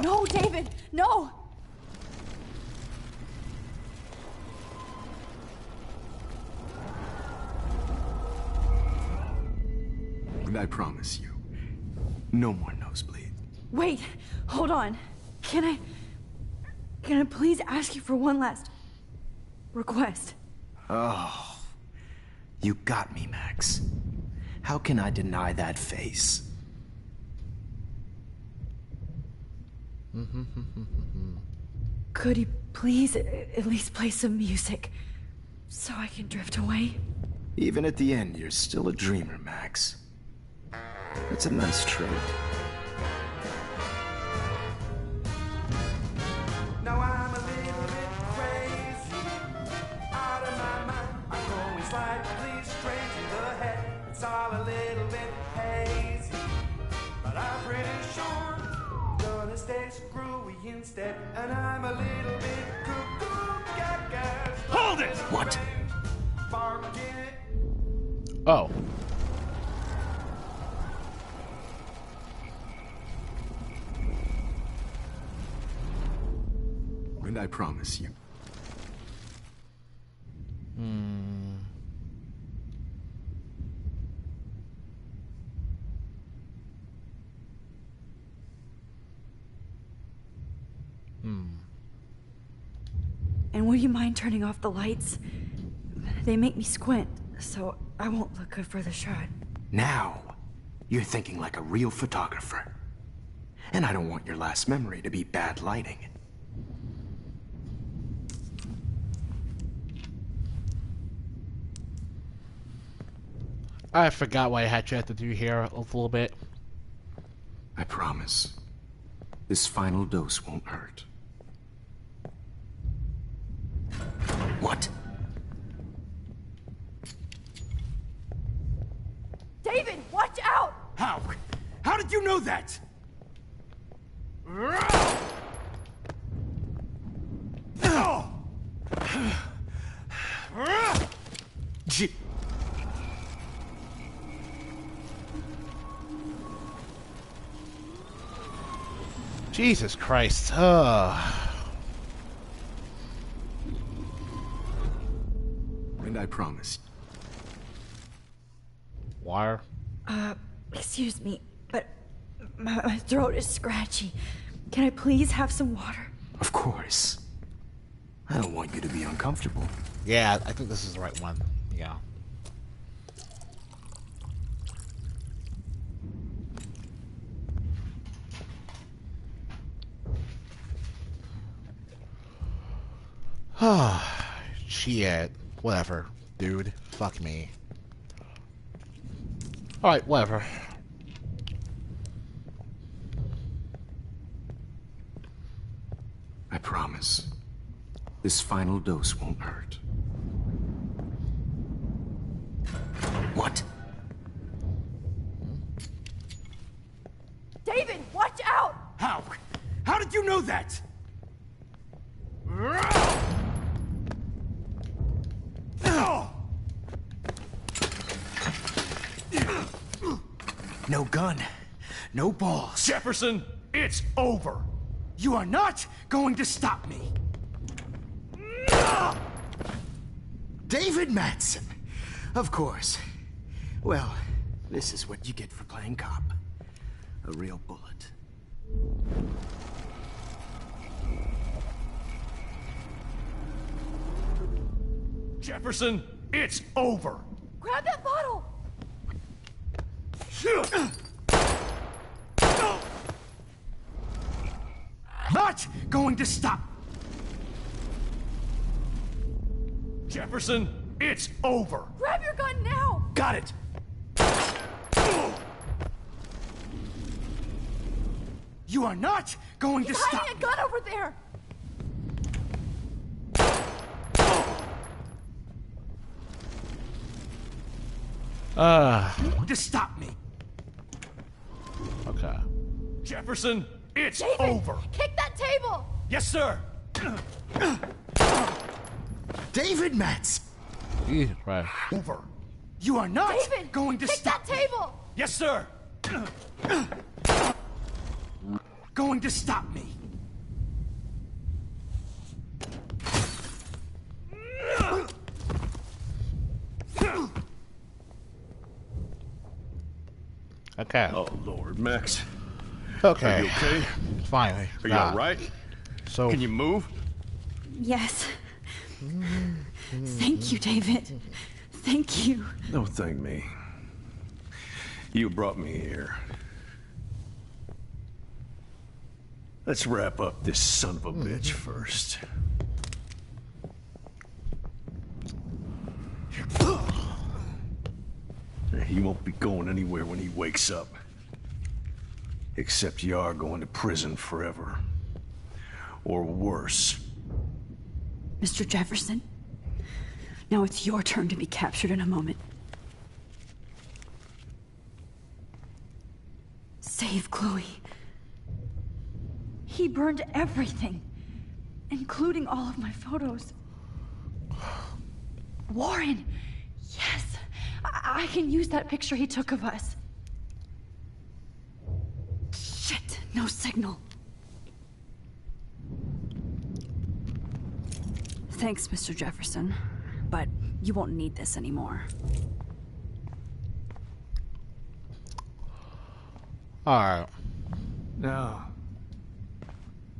No, David, no! And I promise you, no more nosebleed. Wait, hold on. Can I please ask you for one last request? Oh, you got me, Max. How can I deny that face? Could you please at least play some music so I can drift away? Even at the end, you're still a dreamer, Max. That's a nice trait. Now I'm a little bit crazy, out of my mind. I'm going slightly step, and I'm a little bit cuckoo gaga. Hold it! What? Oh. And I promise you. And would you mind turning off the lights? They make me squint, so I won't look good for the shot. Now, you're thinking like a real photographer. And I don't want your last memory to be bad lighting. I forgot what I had to do here a little bit. I promise. This final dose won't hurt. What? David, watch out! How? How did you know that? Jesus Christ. And I promise. Wire? Excuse me, but my throat is scratchy. Can I please have some water? Of course. I don't want you to be uncomfortable. Yeah, I think this is the right one. Yeah. Shit. Whatever, dude. Fuck me. Alright, whatever. I promise. This final dose won't hurt. What? David, watch out! How? How did you know that? No gun. No balls. Jefferson, it's over. You are not going to stop me. David Madsen. Of course. Well, this is what you get for playing cop. A real bullet. Jefferson, it's over. Grab that bottle! Not going to stop. Jefferson, it's over. Grab your gun now! Got it. You are not going to He's stop. hiding a gun over there! To stop me. Okay. Jefferson, it's David, over. Kick that table! Yes, sir. David Madsen. Yeah, right. Over. You are not David, going to kick stop that table! Yes, sir. Going to stop me. Okay. Oh, Lord, Max. Okay. Are you okay? Finally. Are you alright? So. Can you move? Yes. Thank you, David. Thank you. Don't thank me. You brought me here. Let's wrap up this son of a bitch first. He won't be going anywhere when he wakes up. Except you are going to prison forever. Or worse. Mr. Jefferson, now it's your turn to be captured in a moment. Save Chloe. He burned everything, including all of my photos. Warren! Yes! I can use that picture he took of us. Shit! No signal. Thanks, Mr. Jefferson. But you won't need this anymore. Alright. No.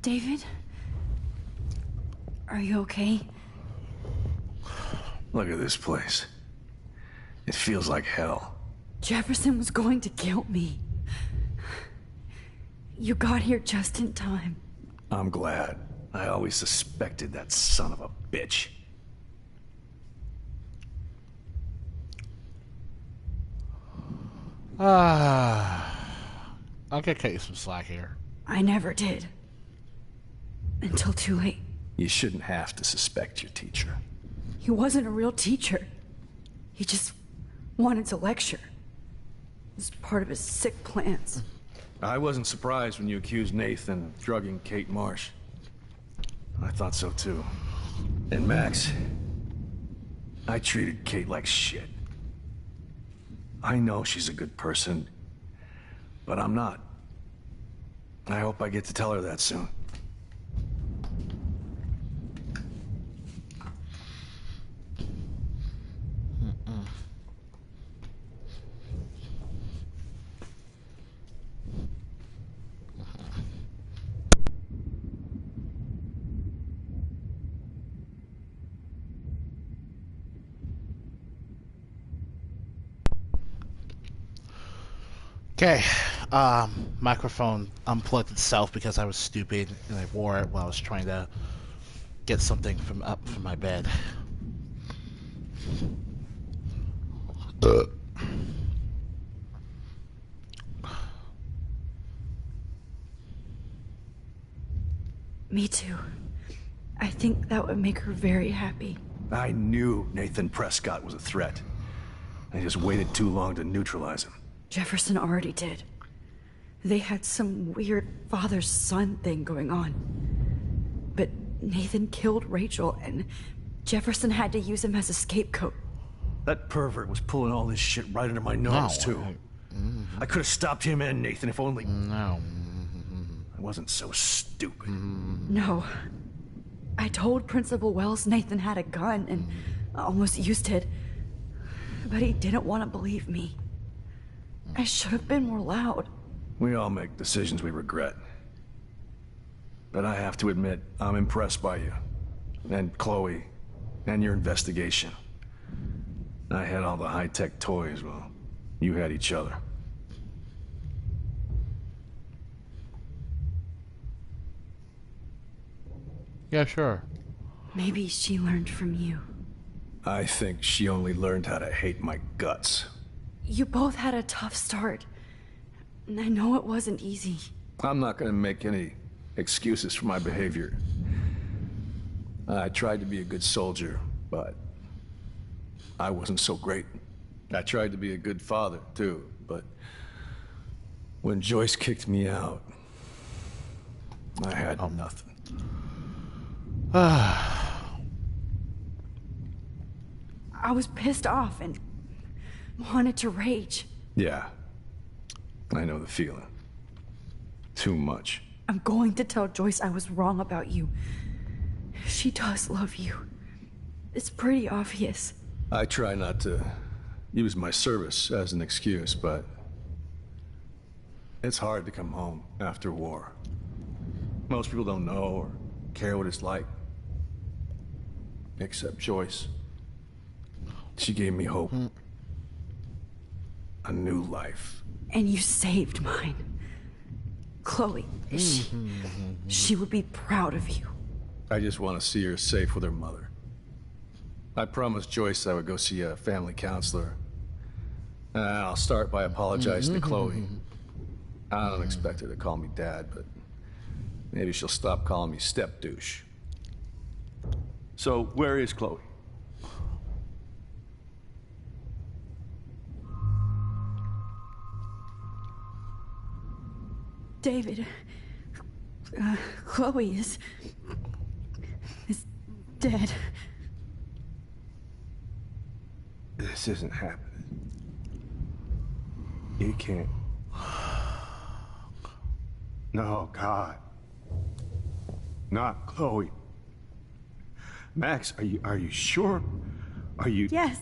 David? Are you okay? Look at this place. It feels like hell. Jefferson was going to kill me. You got here just in time. I'm glad. I always suspected that son of a bitch. I'll get cut you some slack here. I never did. Until too late. You shouldn't have to suspect your teacher. He wasn't a real teacher. He just wanted to lecture. It was part of his sick plans. I wasn't surprised when you accused Nathan of drugging Kate Marsh. I thought so too. And Max, I treated Kate like shit. I know she's a good person, but I'm not. I hope I get to tell her that soon. Okay, microphone unplugged itself because I was stupid and I wore it while I was trying to get something from up from my bed. Me too. I think that would make her very happy. I knew Nathan Prescott was a threat. I just waited too long to neutralize him. Jefferson already did. They had some weird father-son thing going on. But Nathan killed Rachel, and Jefferson had to use him as a scapegoat. That pervert was pulling all this shit right under my nose, too. I could have stopped him and Nathan if only... No. I wasn't so stupid. No. I told Principal Wells Nathan had a gun and almost used it. But he didn't want to believe me. I should have been more loud. We all make decisions we regret. But I have to admit, I'm impressed by you. And Chloe. And your investigation. I had all the high-tech toys, well, you had each other. Yeah, sure. Maybe she learned from you. I think she only learned how to hate my guts. You both had a tough start. And I know it wasn't easy. I'm not gonna make any excuses for my behavior. I tried to be a good soldier, but I wasn't so great. I tried to be a good father, too, but when Joyce kicked me out, I had nothing. I was pissed off and wanted to rage. Yeah, I know the feeling. Too much. I'm going to tell Joyce I was wrong about you. She does love you. It's pretty obvious. I try not to use my service as an excuse, but it's hard to come home after war. Most people don't know or care what it's like. Except Joyce. She gave me hope. A new life. And you saved mine. Chloe, she would be proud of you. I just want to see her safe with her mother. I promised Joyce I would go see a family counselor. I'll start by apologizing to Chloe. I don't expect her to call me dad, but maybe she'll stop calling me step douche. So, where is Chloe? David, Chloe is dead. This isn't happening. You can't. No, God. Not Chloe. Max, are you sure? Are you? Yes,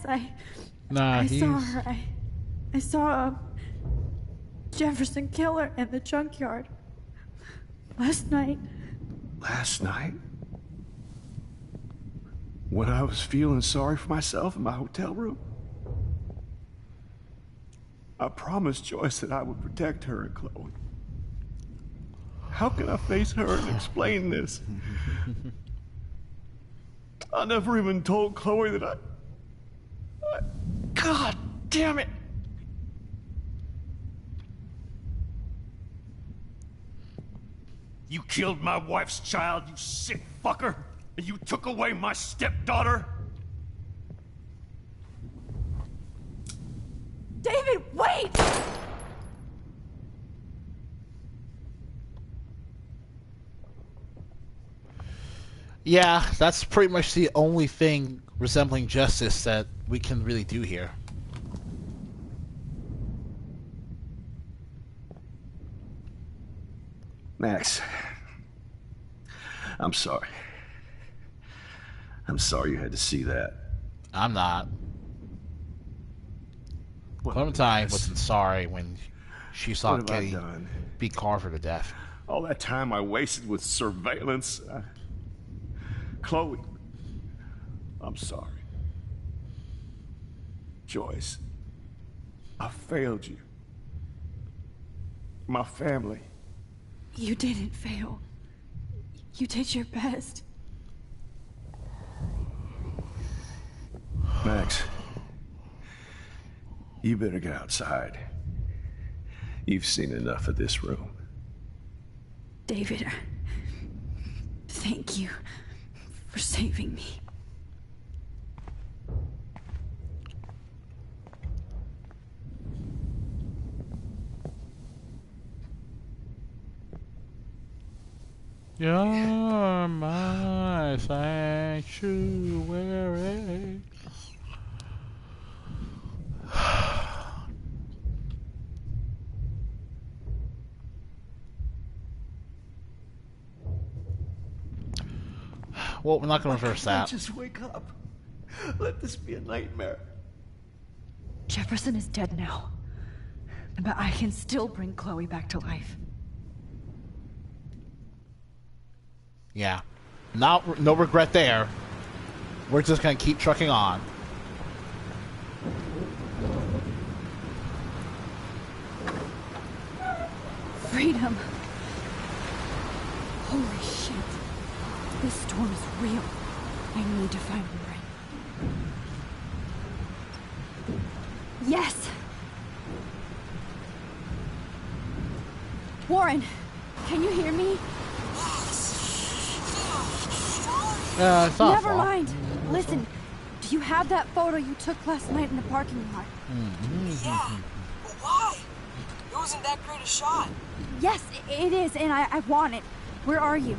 Nah, I he's... saw her. I saw Jefferson kill her in the junkyard last night. Last night? When I was feeling sorry for myself in my hotel room? I promised Joyce that I would protect her and Chloe. How can I face her and explain this? I never even told Chloe that I... God damn it! You killed my wife's child, you sick fucker! And you took away my stepdaughter? David, wait! Yeah, that's pretty much the only thing resembling justice that we can really do here. Max, I'm sorry. I'm sorry you had to see that. I'm not. Clementine wasn't sorry when she saw Kenny beat Carver to death. All that time I wasted with surveillance. Chloe, I'm sorry. Joyce, I failed you. My family. You didn't fail. You did your best. Max, you better get outside. You've seen enough of this room. David, thank you for saving me. You're my sanctuary. Well, we're not going to reverse that. Just wake up. Let this be a nightmare. Jefferson is dead now. But I can still bring Chloe back to life. Yeah. No regret there. We're just going to keep trucking on. Freedom. Holy shit. This storm is real. I need to find Warren. Yes! Warren, can you hear me? It's not Never mind. Listen, do you have that photo you took last night in the parking lot? Yeah, but why? It wasn't that great a shot. Yes, it is, and I want it. Where are you?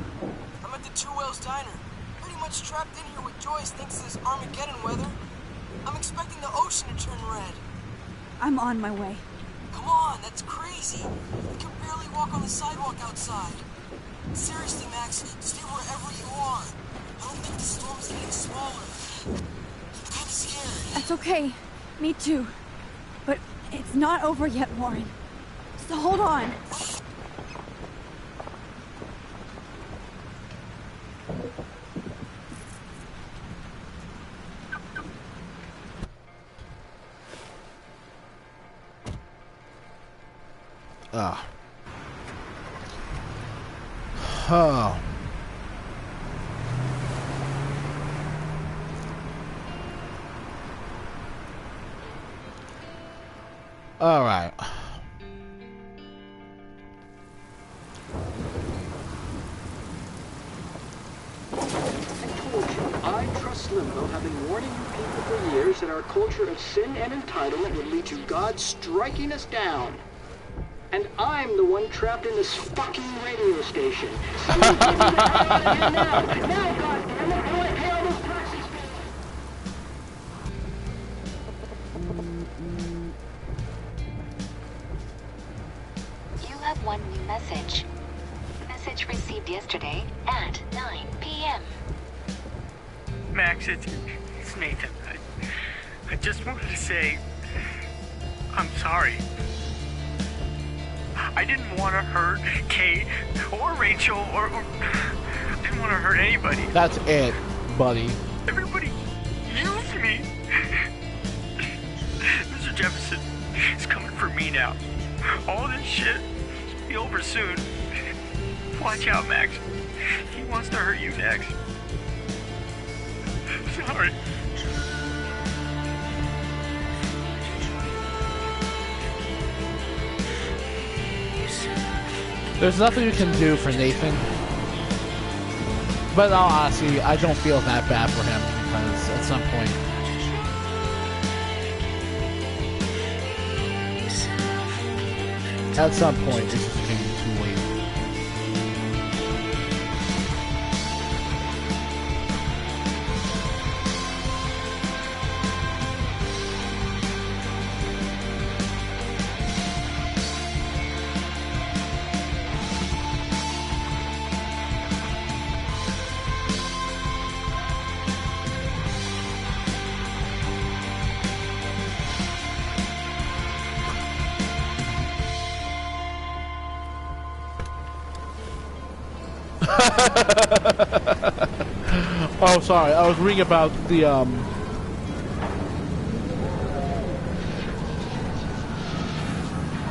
I'm at the Two Whales Diner. Pretty much trapped in here with Joyce thanks to this Armageddon weather. I'm expecting the ocean to turn red. I'm on my way. Come on, that's crazy. We can barely walk on the sidewalk outside. Seriously, Max, stay wherever you are. I don't think the storm's getting smaller. I'm kinda scared. That's okay. Me too. But it's not over yet, Warren. So hold on. Oh. All right. I trust Limbo have been warning you people for years that our culture of sin and entitlement would lead to God striking us down. And I'm the one trapped in this fucking radio station. So you get me the hell out of here now! Now, goddammit, how do I pay all those taxes? You have one new message. Message received yesterday at 9 p.m. Max, it's Nathan. I just wanted to say I'm sorry. I didn't want to hurt Kate or Rachel or I didn't want to hurt anybody. That's it, buddy. Everybody used me. Mr. Jefferson is coming for me now. All this shit will be over soon. Watch out, Max. He wants to hurt you next. Sorry. There's nothing you can do for Nathan. But in all honesty, I don't feel that bad for him because at some point... At some point, it's just getting too late. Oh, sorry. I was reading about the,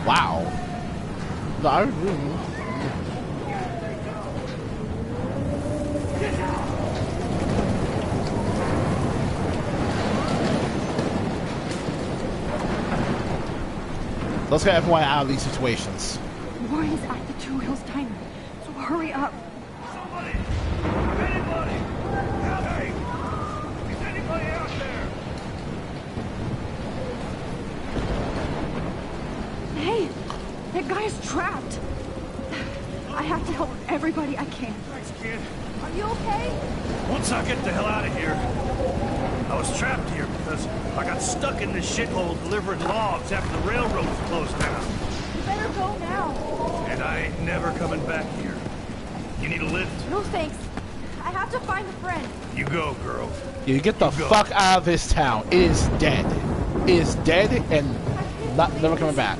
Wow. No, I was reading. Let's get everyone out of these situations. Warren is at the Two Wheels Diner, so hurry up. Hey, that guy is trapped. I have to help everybody I can. Thanks, kid. Are you okay? Once I get the hell out of here, I was trapped here because I got stuck in this shithole delivering logs after the railroads closed down. You better go now. And I ain't never coming back here. You need a lift? No thanks. I have to find a friend. You go, girl. You get the fuck out of this town. It is dead. It is dead and never coming back.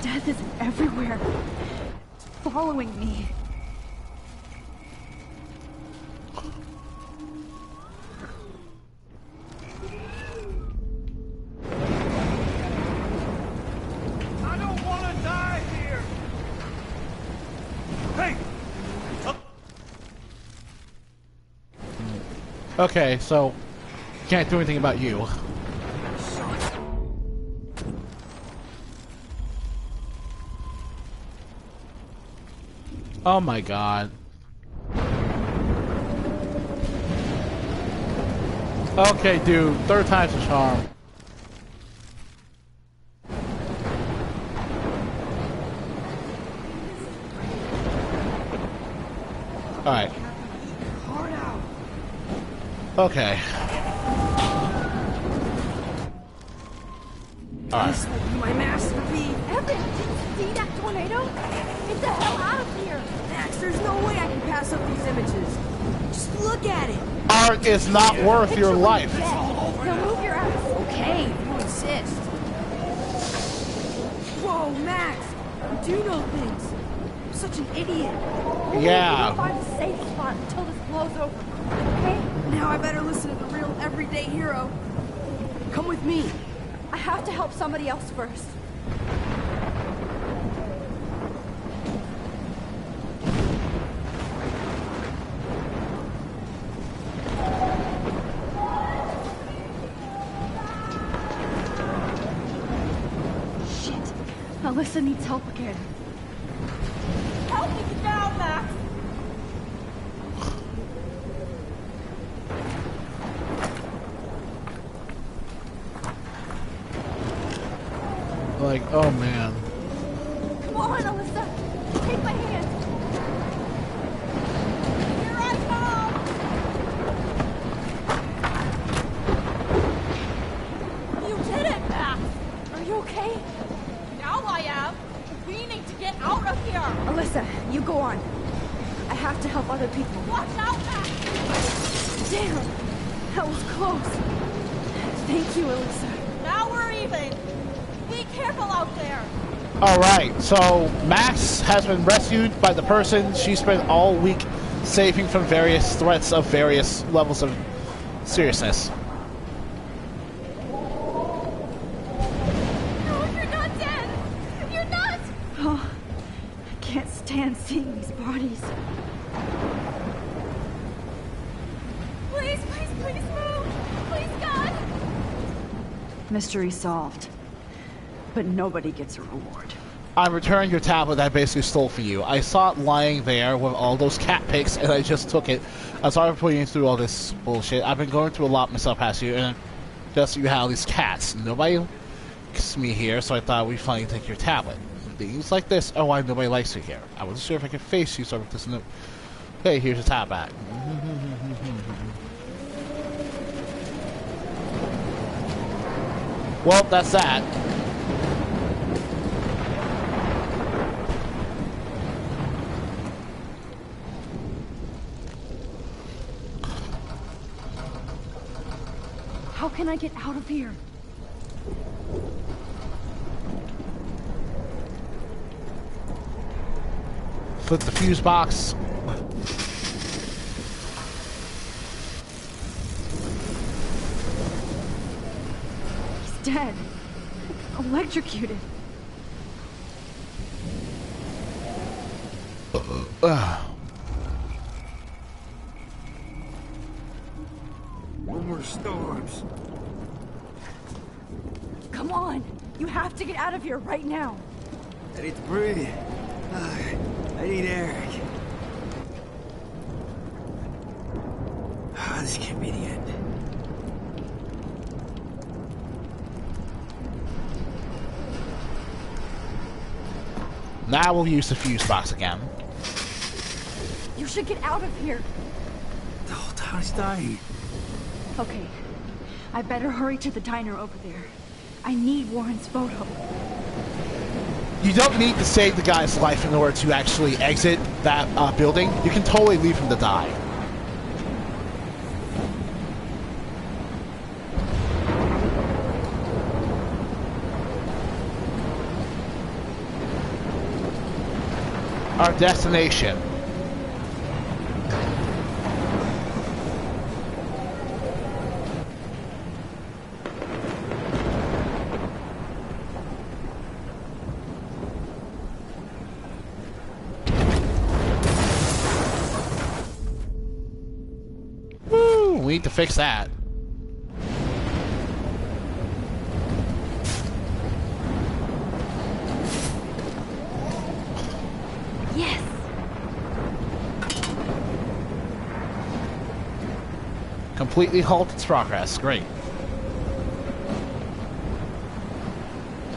Death is everywhere. It's following me. I don't want to die here. Hey! Okay, so can't do anything about you. Oh my god. Okay, dude. Third time's a charm. Alright. Okay. Alright. This will be my masterpiece. Evan, did you see that tornado? Get the hell out of here! Max, there's no way I can pass up these images. Just look at it. Art is not worth your life. Now move your ass. Okay, you insist. Whoa, Max, you do know things. I'm such an idiot. Yeah. We'll find a safe spot until this blows over. Okay? Now I better listen to the real everyday hero. Come with me. I have to help somebody else first. Shit. Alyssa needs help again. Help me get down, Max! like, oh man. Come on, Alyssa. Take my hand. Here I come. You did it, Max. Are you okay? Now I am. We need to get out of here. Alyssa, you go on. I have to help other people. Watch out, Max. Damn. That was close. Thank you, Alyssa. Now we're even. Be careful out there. Alright, so Max has been rescued by the person she spent all week saving from various threats of various levels of seriousness. No, you're not dead. You're not. Oh, I can't stand seeing these bodies. Please, please, please move. Please, God. Mystery solved. But nobody gets a reward. I returned your tablet that I basically stole for you. I saw it lying there with all those cat pics, and I just took it. I'm sorry for putting you through all this bullshit. I've been going through a lot myself past you, and just you had all these cats. Nobody likes me here, so I thought we'd finally take your tablet. Things like this are why nobody likes you here. I wasn't sure if I could face you, so I wrote this note. Hey, here's your tab back. Well, that's that. How can I get out of here? Flip the fuse box. He's dead. Electrocuted. No more storms. Come on. You have to get out of here right now. I need to breathe. I need air. This can't be the end. Now we'll use the fuse box again. You should get out of here. The whole town is dying. Okay. I better hurry to the diner over there. I need Warren's photo. You don't need to save the guy's life in order to actually exit that building. You can totally leave him to die. Our destination. Woo! We need to fix that. Yes. Completely halt its progress. Great.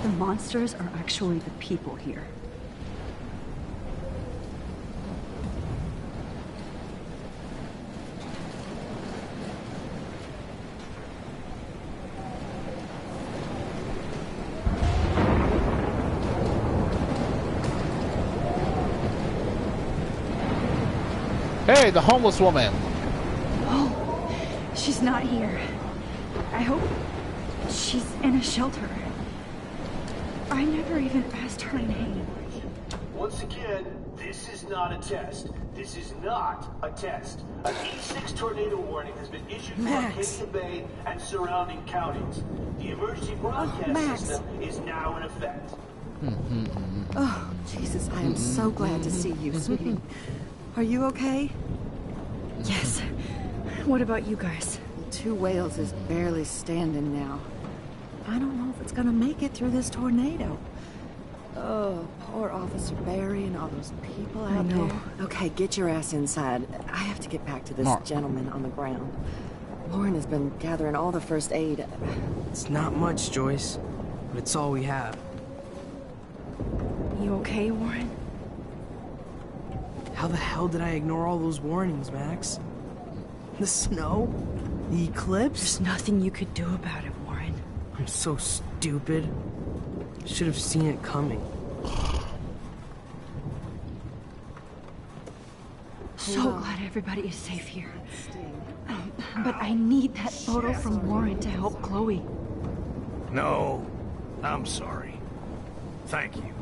The monsters are actually the people here. Hey, the homeless woman. Oh, she's not here. I hope she's in a shelter. I never even asked her name. Once again, this is not a test. This is not a test. An E6 tornado warning has been issued for Acadia Bay and surrounding counties. The emergency broadcast system is now in effect. Oh, Jesus, I am so glad to see you, sweetie. Are you okay? Yes. What about you guys? Two Whales is barely standing now. I don't know if it's gonna make it through this tornado. Oh, poor Officer Barry and all those people out know. there. Okay, get your ass inside. I have to get back to this gentleman on the ground. Lauren has been gathering all the first aid. It's not much, Joyce, but it's all we have. You okay, Warren? How the hell did I ignore all those warnings, Max? The snow? The eclipse? There's nothing you could do about it, Warren. I'm so stupid. Should have seen it coming. So glad everybody is safe here. But I need that photo from Warren to help Chloe. No, I'm sorry. Thank you.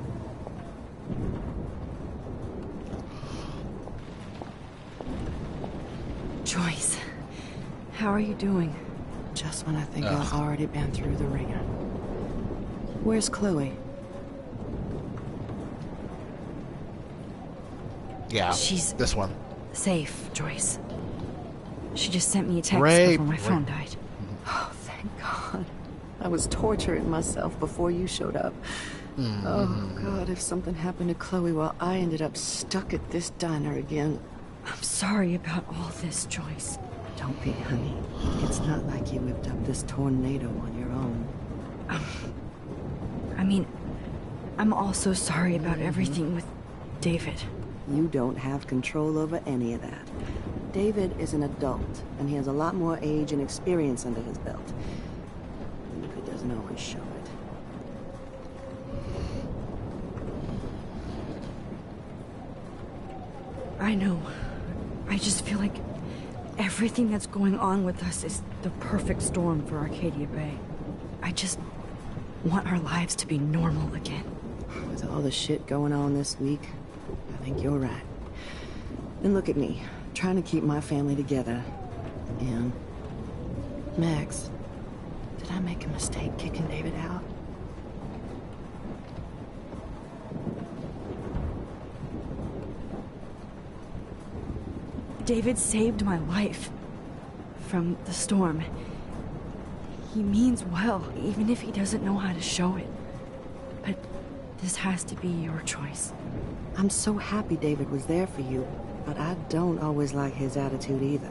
Joyce, how are you doing? Just when I think I've already been through the ringer. Where's Chloe? Yeah, she's this one. Safe, Joyce. She just sent me a text before my phone died. Oh, thank God. I was torturing myself before you showed up. Oh, God, if something happened to Chloe while I ended up stuck at this diner again. I'm sorry about all this, Joyce. Don't be, honey. It's not like you whipped up this tornado on your own. I mean, I'm also sorry about everything with David. You don't have control over any of that. David is an adult, and he has a lot more age and experience under his belt. Even if he doesn't always show it. I know. I just feel like everything that's going on with us is the perfect storm for Arcadia Bay. I just want our lives to be normal again. With all the shit going on this week, I think you're right. And look at me, trying to keep my family together. And Max, did I make a mistake kicking David out? David saved my life from the storm. He means well, even if he doesn't know how to show it. But this has to be your choice. I'm so happy David was there for you, but I don't always like his attitude either.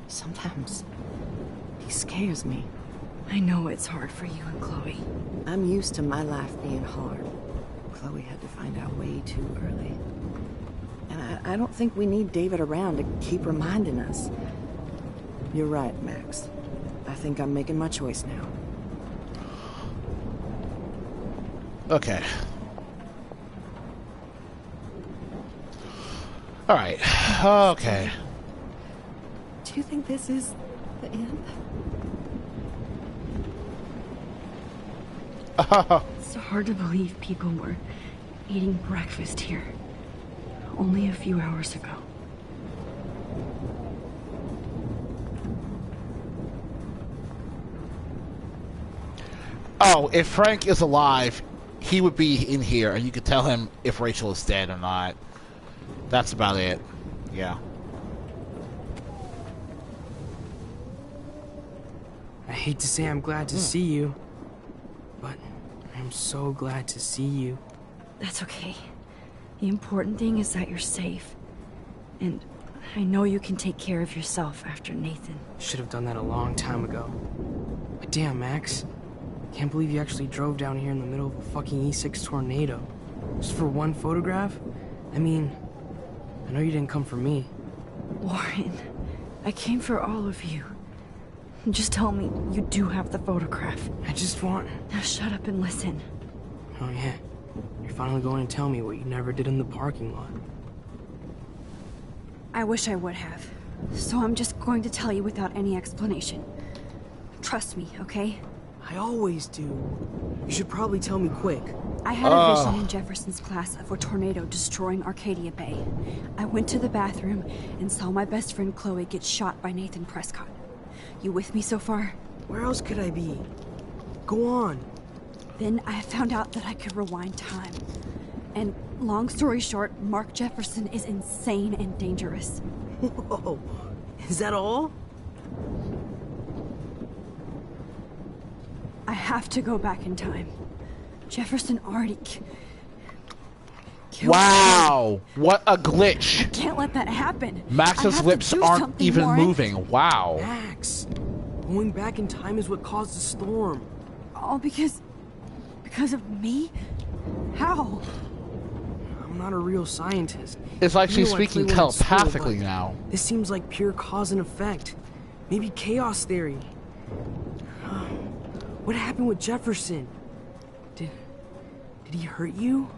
Sometimes he scares me. I know it's hard for you and Chloe. I'm used to my life being hard. Chloe had to find out way too early. And I don't think we need David around to keep reminding us. You're right, Max. I think I'm making my choice now. Okay. Alright. Okay. Do you think this is the end? It's hard to believe people were eating breakfast here only a few hours ago. Oh, if Frank is alive, he would be in here, and you could tell him if Rachel is dead or not. That's about it. Yeah. I hate to say I'm glad to see you, but I'm so glad to see you. That's okay. The important thing is that you're safe. And I know you can take care of yourself after Nathan. Should have done that a long time ago. But damn, Max. Can't believe you actually drove down here in the middle of a fucking E6 tornado. Just for one photograph? I mean, I know you didn't come for me. Warren, I came for all of you. Just tell me you do have the photograph. I just want... Now shut up and listen. Oh yeah. You're finally going to tell me what you never did in the parking lot. I wish I would have. So I'm just going to tell you without any explanation. Trust me, okay? I always do. You should probably tell me quick. I had a vision in Jefferson's class of a tornado destroying Arcadia Bay. I went to the bathroom and saw my best friend Chloe get shot by Nathan Prescott. You with me so far? Where else could I be? Go on. Then I found out that I could rewind time. And long story short, Mark Jefferson is insane and dangerous. Whoa. Is that all? I have to go back in time. Jefferson already killed Wow! What a glitch! I can't let that happen. Max's lips aren't even moving. Wow. Max, going back in time is what caused the storm. All because of me? How? I'm not a real scientist. It's like You she's know I speaking play one in school, telepathically but now. This seems like pure cause and effect. Maybe chaos theory. What happened with Jefferson? Did he hurt you?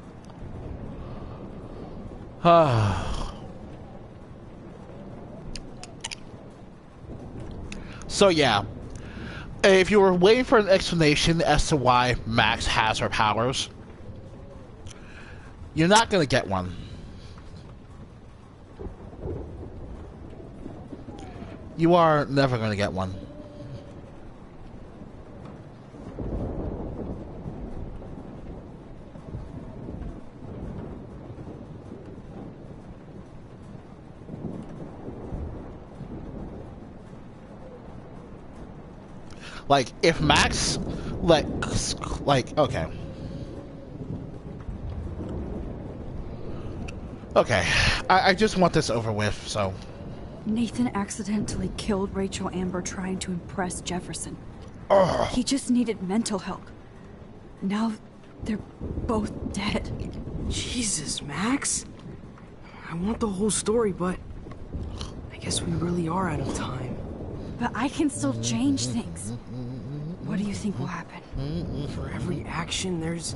So yeah, if you were waiting for an explanation as to why Max has her powers, you're not gonna get one. You are never gonna get one. Like, if Max, like, okay. Okay, I just want this over with, so. Nathan accidentally killed Rachel Amber trying to impress Jefferson. Ugh. He just needed mental help. Now they're both dead. Jesus, Max. I want the whole story, but I guess we really are out of time. But I can still change things. What do you think will happen? For every action, there's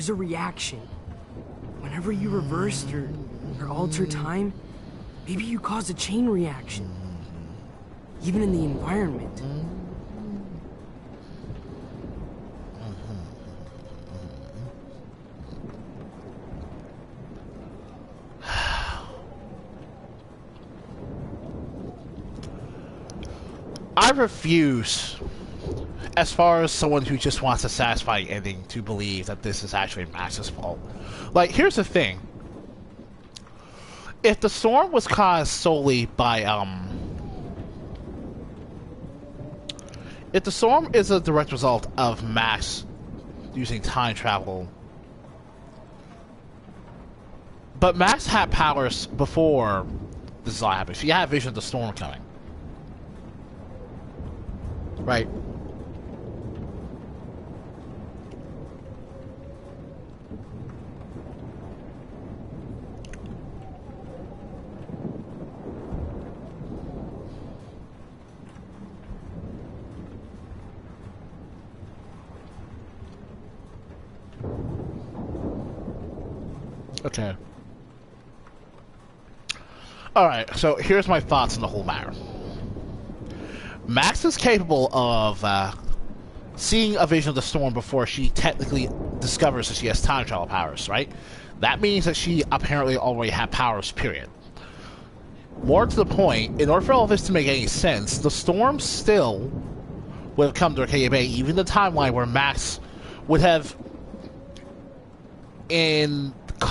a reaction. Whenever you reversed or alter time, maybe you cause a chain reaction. Even in the environment. I refuse, as far as someone who just wants a satisfying ending, to believe that this is actually Max's fault. Like, here's the thing. If the storm was caused solely by, if the storm is a direct result of Max using time travel, but Max had powers before this all happened. She had vision of the storm coming. Right. Okay. Alright, so here's my thoughts on the whole matter. Max is capable of seeing a vision of the storm before she technically discovers that she has time travel powers, right? That means that she apparently already had powers, period. More to the point, in order for all this to make any sense, the storm still would have come to Arcadia Bay, even the timeline where Max would have, in the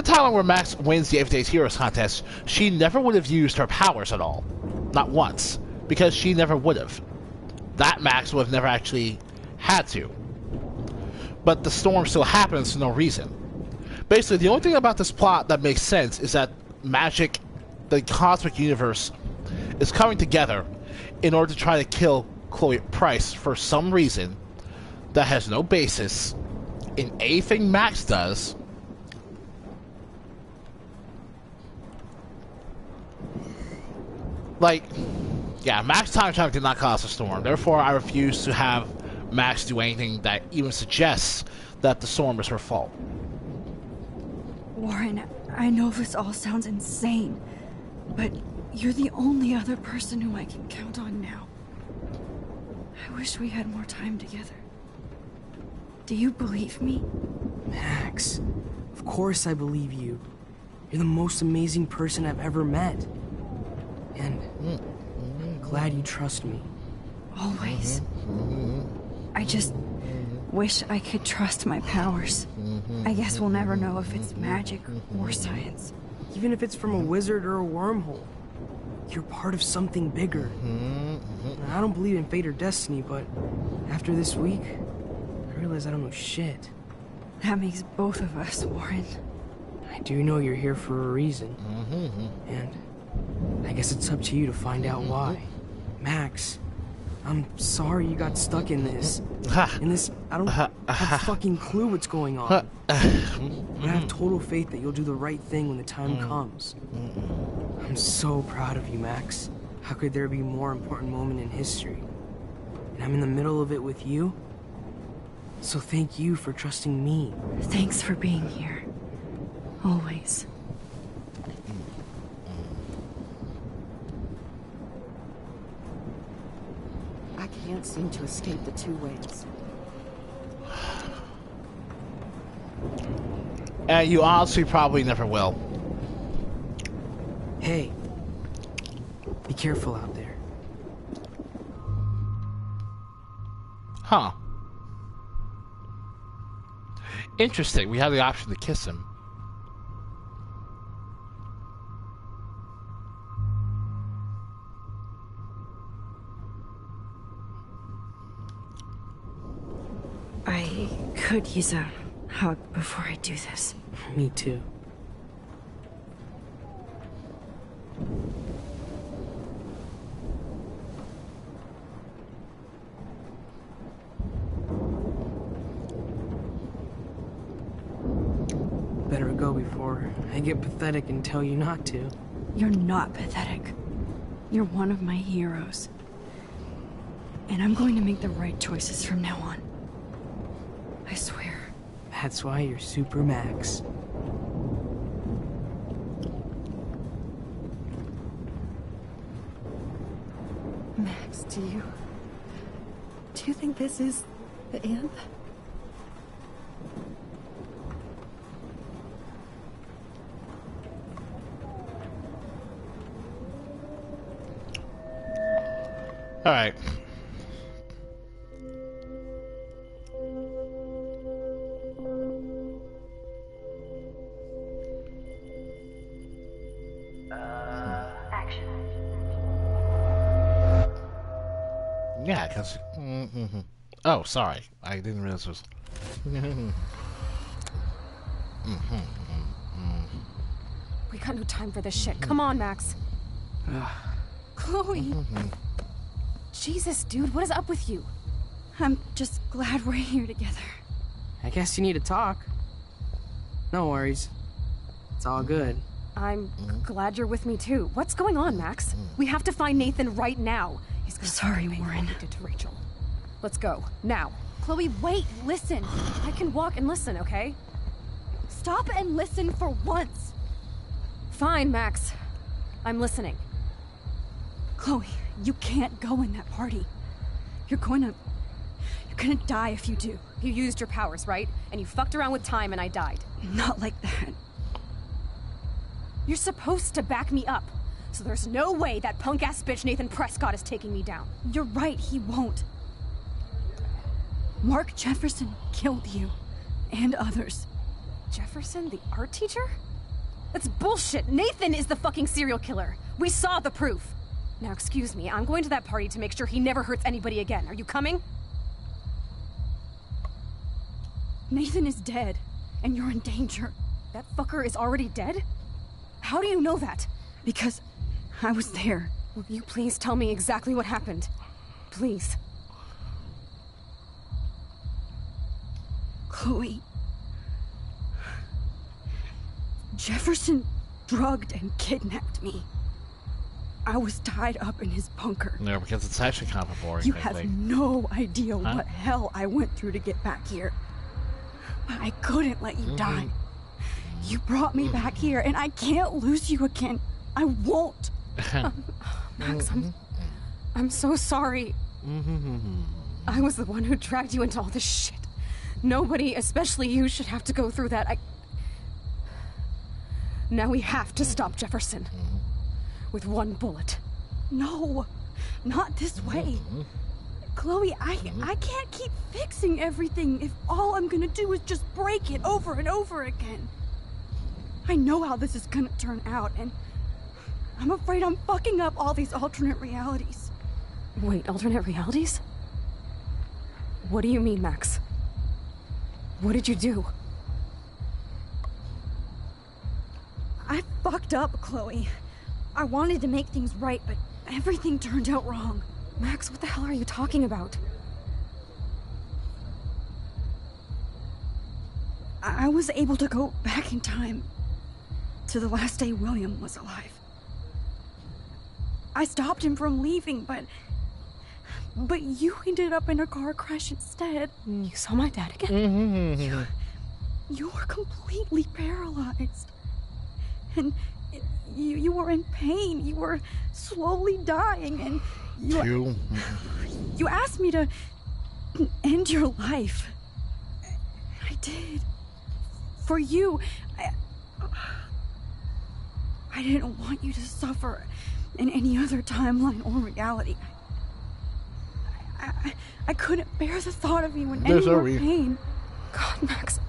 timeline where Max wins the Everyday Heroes contest, she never would have used her powers at all. Not once. Because she never would have. That Max would have never actually had to. But the storm still happens for no reason. Basically, the only thing about this plot that makes sense is that magic, the cosmic universe, is coming together in order to try to kill Chloe Price for some reason that has no basis in anything Max does. Like, yeah, Max time travel did not cause a storm. Therefore, I refuse to have Max do anything that even suggests that the storm is her fault. Warren, I know this all sounds insane, but you're the only other person who I can count on now. I wish we had more time together. Do you believe me? Max, of course I believe you. You're the most amazing person I've ever met. And I'm glad you trust me. Always. I just wish I could trust my powers. I guess we'll never know if it's magic or science. Even if it's from a wizard or a wormhole. You're part of something bigger. I don't believe in fate or destiny, but after this week, I realize I don't know shit. That makes both of us, Warren. I do know you're here for a reason. And I guess it's up to you to find out why. Max, I'm sorry you got stuck in this. In this, I don't have a fucking clue what's going on. But I have total faith that you'll do the right thing when the time comes. I'm so proud of you, Max. How could there be a more important moment in history? And I'm in the middle of it with you. So thank you for trusting me. Thanks for being here. Always. I can't seem to escape the two ways. You honestly probably never will. Hey, be careful out there. Huh. Interesting. We have the option to kiss him. I could use a hug before I do this. Me too. Better go before I get pathetic and tell you not to. You're not pathetic. You're one of my heroes. And I'm going to make the right choices from now on. I swear. That's why you're Super Max. Max, do you think this is the end? All right. Action. Yeah, because... Oh, sorry. I didn't realize it was... We got no time for this shit. Come on, Max. Chloe. Jesus, dude, what is up with you? I'm just glad we're here together. I guess you need to talk. No worries. It's all good. I'm glad you're with me too. What's going on, Max? We have to find Nathan right now. He's gonna Sorry, Warren. Did to Rachel. Let's go now. Chloe, wait, listen. I can walk and listen, okay? Stop and listen for once. Fine, Max. I'm listening. Chloe, you can't go in that party. You're gonna die if you do. You used your powers, right? And you fucked around with time and I died. Not like that. You're supposed to back me up. So there's no way that punk-ass bitch Nathan Prescott is taking me down. You're right, he won't. Mark Jefferson killed you. And others. Jefferson, the art teacher? That's bullshit. Nathan is the fucking serial killer. We saw the proof. Now, excuse me, I'm going to that party to make sure he never hurts anybody again. Are you coming? Nathan is dead, and you're in danger. That fucker is already dead? How do you know that? Because I was there. Will you please tell me exactly what happened? Please. Chloe. Jefferson drugged and kidnapped me. I was tied up in his bunker. No, because it's actually kind of boring. You have no idea Huh? what hell I went through to get back here. But I couldn't let you die. You brought me back here, and I can't lose you again. I won't. Max, I'm so sorry. I was the one who dragged you into all this shit. Nobody, especially you, should have to go through that. Now we have to stop Jefferson. With one bullet. No, not this way. Chloe, I can't keep fixing everything if all I'm gonna do is just break it over and over again. I know how this is gonna turn out, and I'm afraid I'm fucking up all these alternate realities. Wait, alternate realities? What do you mean, Max? What did you do? I fucked up, Chloe. I wanted to make things right, but everything turned out wrong. Max, what the hell are you talking about? I was able to go back in time to the last day William was alive. I stopped him from leaving, but you ended up in a car crash instead. You saw my dad again? You were completely paralyzed. And you were in pain. You were slowly dying, and you asked me to end your life. I did. For you. I didn't want you to suffer in any other timeline or reality. I couldn't bear the thought of you in any more pain. God, Max.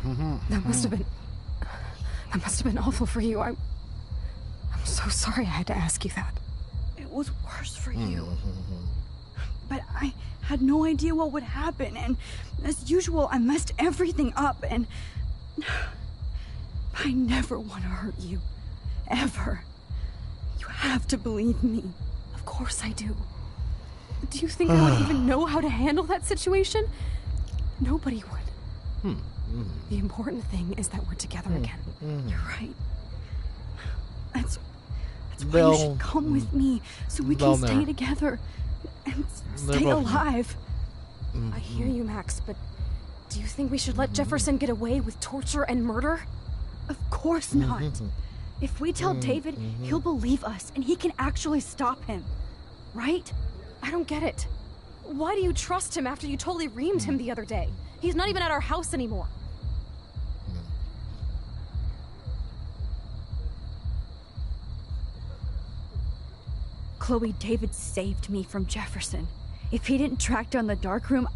That must have been awful for you. I'm so sorry I had to ask you that. It was worse for you. But I had no idea what would happen, and as usual, I messed everything up, and I never want to hurt you. Ever. You have to believe me. Of course I do. Do you think I would even know how to handle that situation? Nobody would. The important thing is that we're together again. You're right. That's why you should come with me, so we can stay together and stay alive. I hear you, Max, but do you think we should let Jefferson get away with torture and murder? Of course not. If we tell David, he'll believe us, and he can actually stop him. Right? I don't get it. Why do you trust him after you totally reamed him the other day? He's not even at our house anymore. Chloe, David saved me from Jefferson. If he didn't track down the darkroom,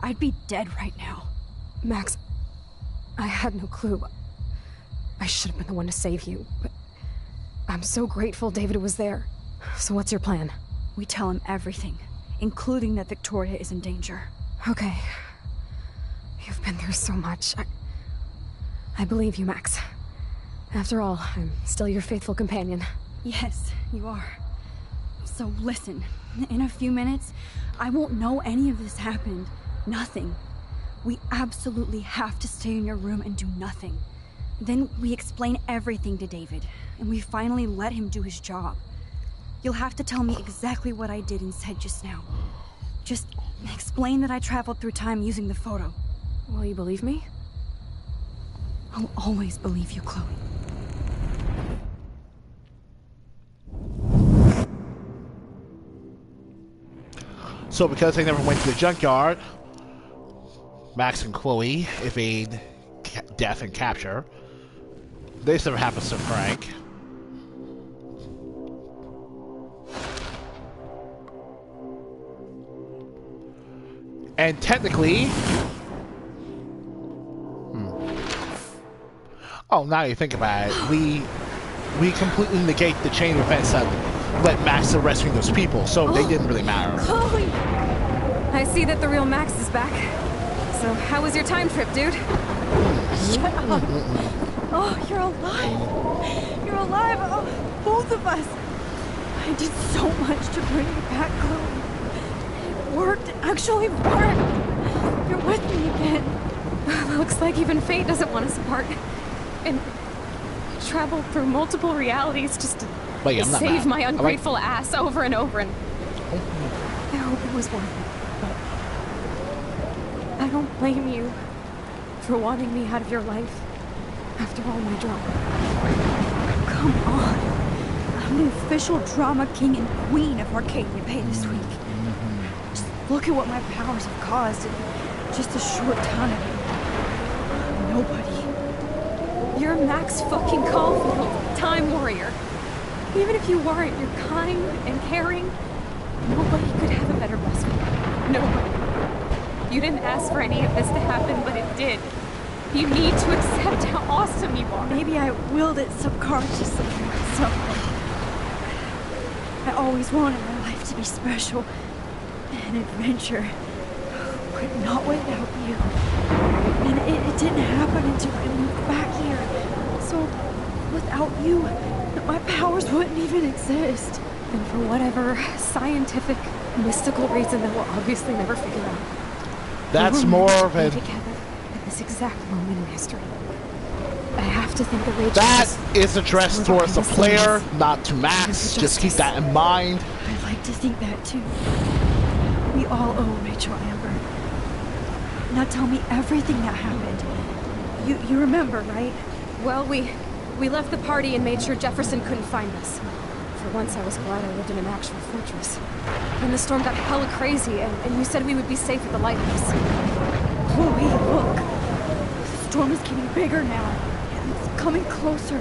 I'd be dead right now. Max, I had no clue. I should have been the one to save you, but I'm so grateful David was there. So what's your plan? We tell him everything, including that Victoria is in danger. Okay. You've been through so much. I believe you, Max. After all, I'm still your faithful companion. Yes, you are. So listen, in a few minutes, I won't know any of this happened. Nothing. We absolutely have to stay in your room and do nothing. Then we explain everything to David, and we finally let him do his job. You'll have to tell me exactly what I did and said just now. Just explain that I traveled through time using the photo. Will you believe me? I'll always believe you, Chloe. So because they never went to the junkyard, Max and Chloe evade death and capture. This never happens to Frank. And technically... Oh, now you think about it, we completely negate the chain of events that led Max to rescuing those people, so they didn't really matter. Chloe! I see that the real Max is back. So, how was your time trip, dude? Shut up! Oh, you're alive! You're alive! Oh, both of us! I did so much to bring you back, Chloe. It worked. It actually worked! You're with me again. Looks like even fate doesn't want us apart. And travel through multiple realities just to save my ungrateful ass over and over, and I hope it was worth it. But I don't blame you for wanting me out of your life after all my drama. Come on. I'm the official drama king and queen of Arcadia Bay this week. Just look at what my powers have caused in just a short time. Nobody. You're Max fucking Caulfield, Time Warrior. Even if you weren't, you're kind and caring. Nobody could have a better best friend. Nobody. You didn't ask for any of this to happen, but it did. You need to accept how awesome you are. Maybe I willed it subconsciously myself. I always wanted my life to be special. An adventure. But not without you. And it didn't happen until I moved back here. So, without you, my powers wouldn't even exist. And for whatever scientific, mystical reason that we'll obviously never figure out. That's we were more meant of to be an... together at this exact moment in history. I have to think that Rachel That was is addressed sort of towards the behind player, scenes. not to Max. Just keep that in mind. I'd like to think that too. We all owe Rachel Amber. Now tell me everything that happened. You remember, right? Well, we left the party and made sure Jefferson couldn't find us. For once, I was glad I lived in an actual fortress. Then the storm got hella crazy, and you said we would be safe at the lighthouse. Chloe, look. The storm is getting bigger now. And it's coming closer.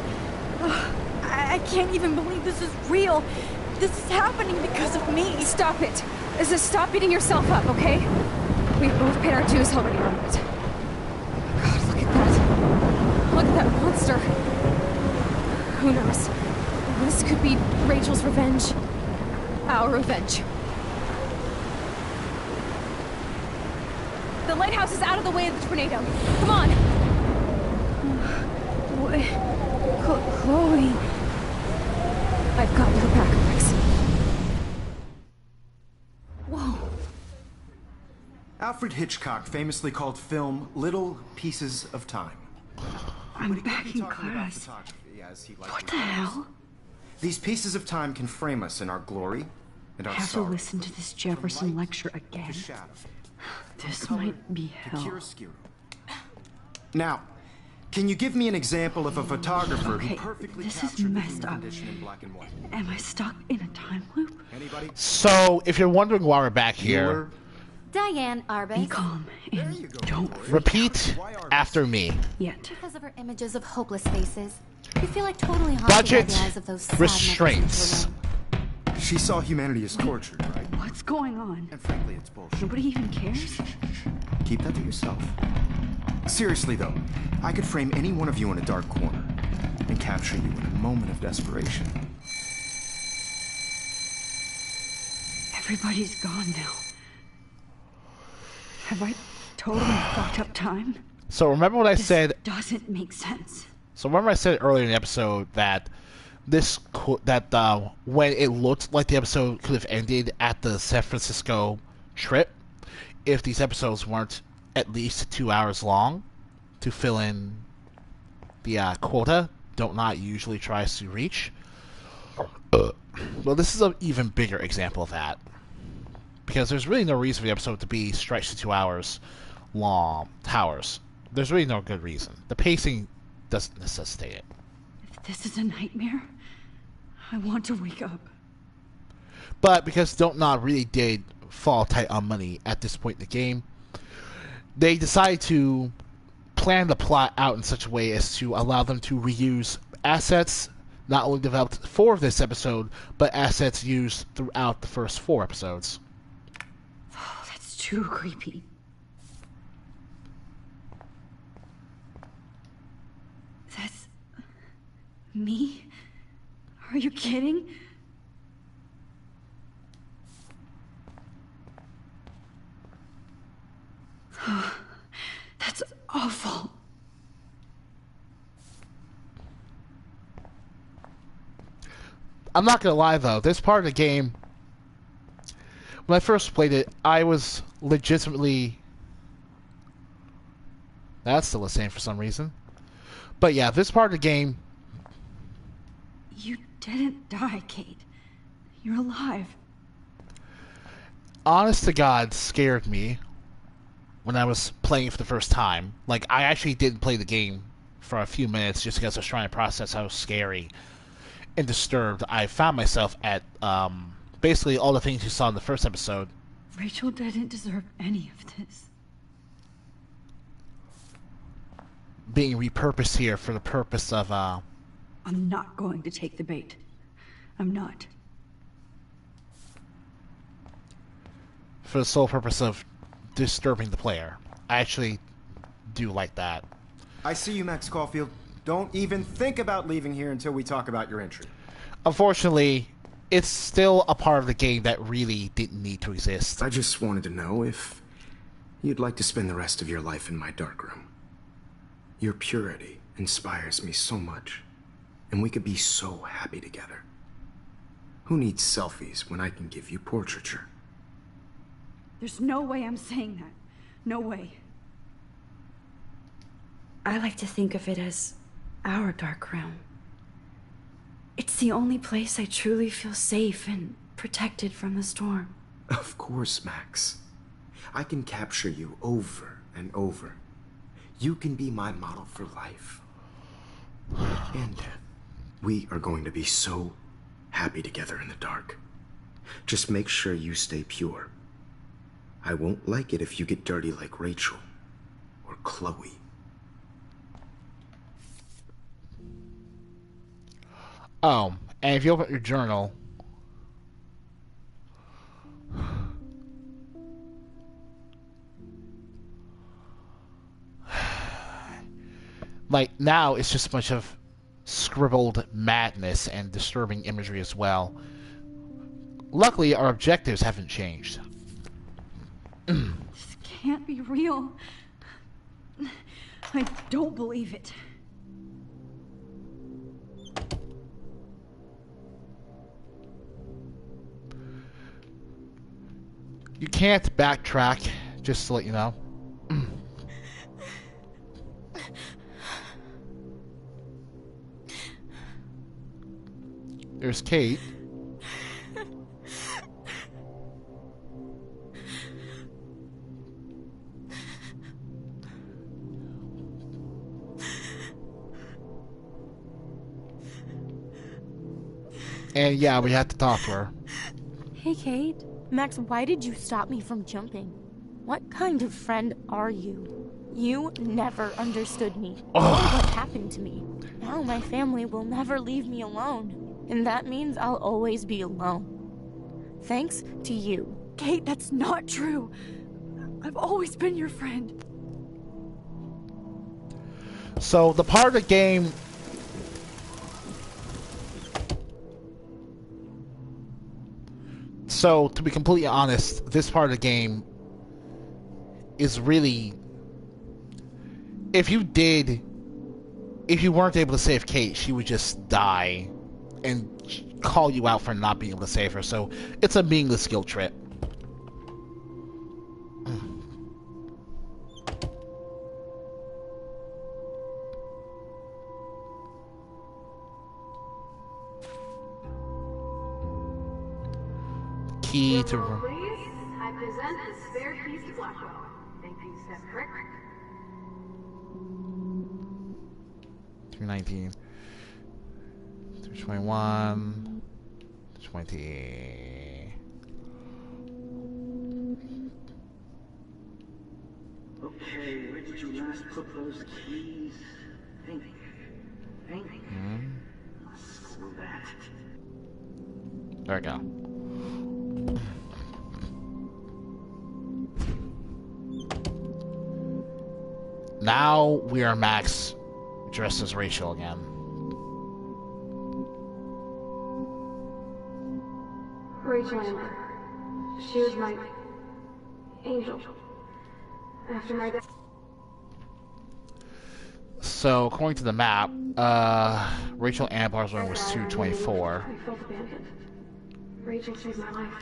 Ugh, I can't even believe this is real. This is happening because of me. Stop it. Stop beating yourself up, okay? We've both paid our dues already on it. God, look at that. Look at that monster. Who knows? This could be Rachel's revenge. Our revenge. The lighthouse is out of the way of the tornado. Come on! Chloe... I've got your back, Max. Whoa. Alfred Hitchcock famously called film little pieces of time. I'm back in class. What the hell? These pieces of time can frame us in our glory and I our have to sorrow. listen to this Jefferson lecture again. This might be hell. Now, can you give me an example of a photographer Okay, who perfectly this is captured the messed human up. condition in black and white? Am I stuck in a time loop? Anybody? So, if you're wondering why we're back here, Diane Arbus. Be calm and don't repeat after me. yet. Because of her images of hopeless faces, you feel like totally haunted Budget by the eyes of those sad restraints. mothers and She saw humanity as tortured, right? What's going on? And frankly, it's bullshit. Nobody even cares? Keep that to yourself. Seriously, though, I could frame any one of you in a dark corner and capture you in a moment of desperation. Everybody's gone now. Have I totally fucked up time? So remember what I said. Doesn't make sense. So remember I said earlier in the episode that when it looked like the episode could have ended at the San Francisco trip, if these episodes weren't at least 2 hours long to fill in the quota Don't Not usually tries to reach. Well, this is an even bigger example of that. Because there's really no reason for the episode to be stretched to 2 hours long. There's really no good reason. The pacing doesn't necessitate it. If this is a nightmare, I want to wake up. But because Don't Not really did fall tight on money at this point in the game, they decided to plan the plot out in such a way as to allow them to reuse assets not only developed for this episode, but assets used throughout the first 4 episodes. Oh, that's too creepy. That's... me? Are you kidding? That's awful. I'm not gonna lie though, this part of the game, when I first played it, I was legitimately... That's still the same for some reason. But yeah, this part of the game... You didn't die, Kate. You're alive. Honest to God, scared me when I was playing it for the first time. Like, I actually didn't play the game for a few minutes just because I was trying to process how scary and disturbed I found myself at basically all the things you saw in the first episode. Rachel didn't deserve any of this. Being repurposed here for the purpose of I'm not going to take the bait. I'm not. for the sole purpose of disturbing the player. I actually do like that. I see you, Max Caulfield. Don't even think about leaving here until we talk about your entry. Unfortunately, it's still a part of the game that really didn't need to exist. I just wanted to know if you'd like to spend the rest of your life in my darkroom. Your purity inspires me so much, and we could be so happy together. Who needs selfies when I can give you portraiture? There's no way I'm saying that. No way. I like to think of it as our dark realm. It's the only place I truly feel safe and protected from the storm. Of course, Max. I can capture you over and over. You can be my model for life. And we are going to be so happy together in the dark. Just make sure you stay pure. I won't like it if you get dirty like Rachel or Chloe. Oh, and if you open your journal, like now it's just a bunch of scribbled madness and disturbing imagery as well. Luckily, our objectives haven't changed. This can't be real. I don't believe it. You can't backtrack, just to let you know. There's Kate. And yeah, we had to talk to her. Hey, Kate. Max, why did you stop me from jumping? What kind of friend are you? You never understood me. What happened to me? Now my family will never leave me alone. And that means I'll always be alone. Thanks to you. Kate, that's not true. I've always been your friend. So the part of the game... So, to be completely honest, this part of the game is really... If you weren't able to save Kate, she would just die and call you out for not being able to save her. So, it's a meaningless guilt trip. Key to... Please, I present the spare piece to Blackwell. Thank you, Steph Crick. 319, 321, 20. Okay, where did you last put those keys? Think. Screw that. There we go. Now we are Max dressed as Rachel again. Rachel Amber. She was my angel. After my death. So, according to the map, Rachel Amber's room was 224. I felt abandoned. Rachel saved my life.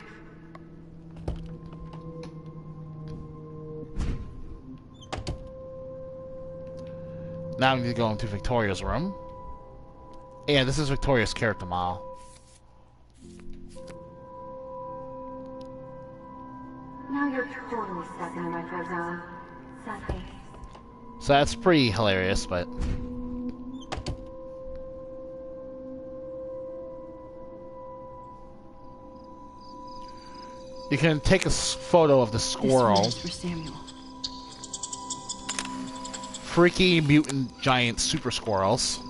Now we need to go into Victoria's room. Yeah, this is Victoria's character model. Now you're totally stuck in the retro zone. Sucky. So that's pretty hilarious, but... You can take a photo of the squirrel. This one is for Samuel. Freaky mutant giant super squirrels.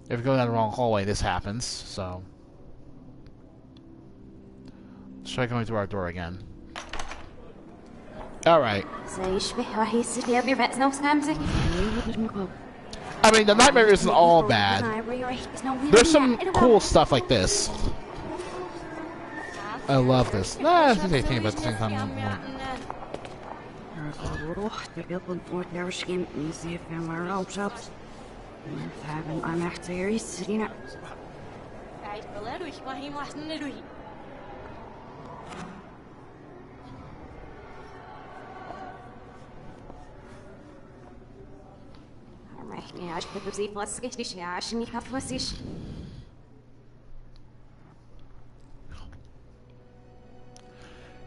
If you go down the wrong hallway, this happens, so... Let's try going through our door again. Alright. I mean, the nightmare isn't all bad. There's some cool stuff like this. I love this. Nah, I think they think about the same time.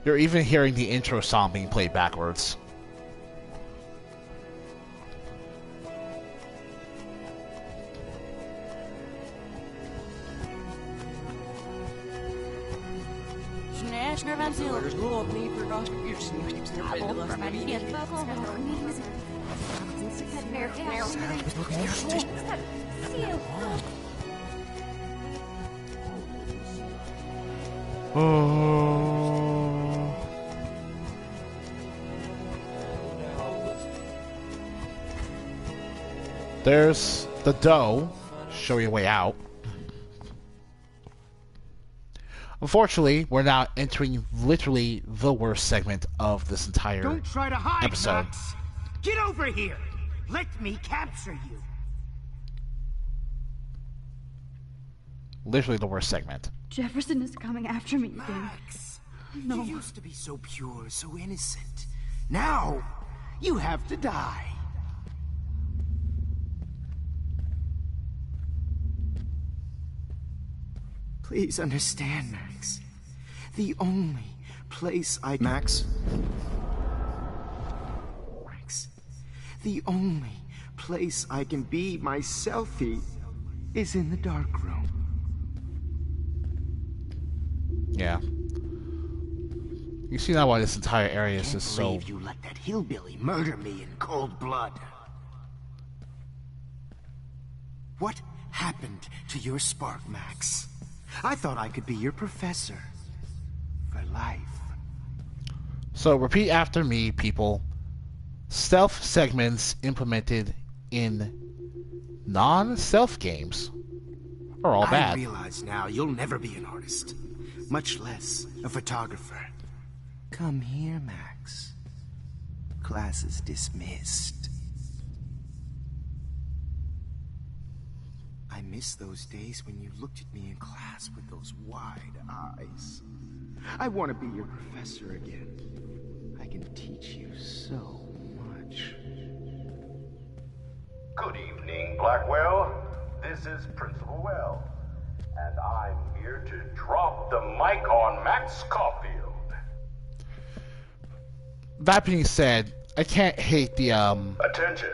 You're even hearing the intro song being played backwards. There's the dough. Show your way out. Unfortunately, we're now entering literally the worst segment of this entire Don't try to hide, episode. Max. Get over here. Let me capture you. Literally the worst segment. Jefferson is coming after me, Max, No. you used to be so pure, so innocent. Now, you have to die. Please understand, Max. The only place I can... Max? Max. The only place I can be myself is in the dark room. Yeah. You see now why this entire area is just so... You let that hillbilly murder me in cold blood. What happened to your spark, Max? I thought I could be your professor. For life. So repeat after me, people. Stealth segments implemented in non-stealth games are all bad. I realize now you'll never be an artist. Much less a photographer. Come here, Max. Class is dismissed. I miss those days when you looked at me in class with those wide eyes. I want to be your professor again. I can teach you so much. Good evening, Blackwell. This is Principal Well, and I'm here to drop the mic on Max Caulfield. That being said, I can't hate the Attention.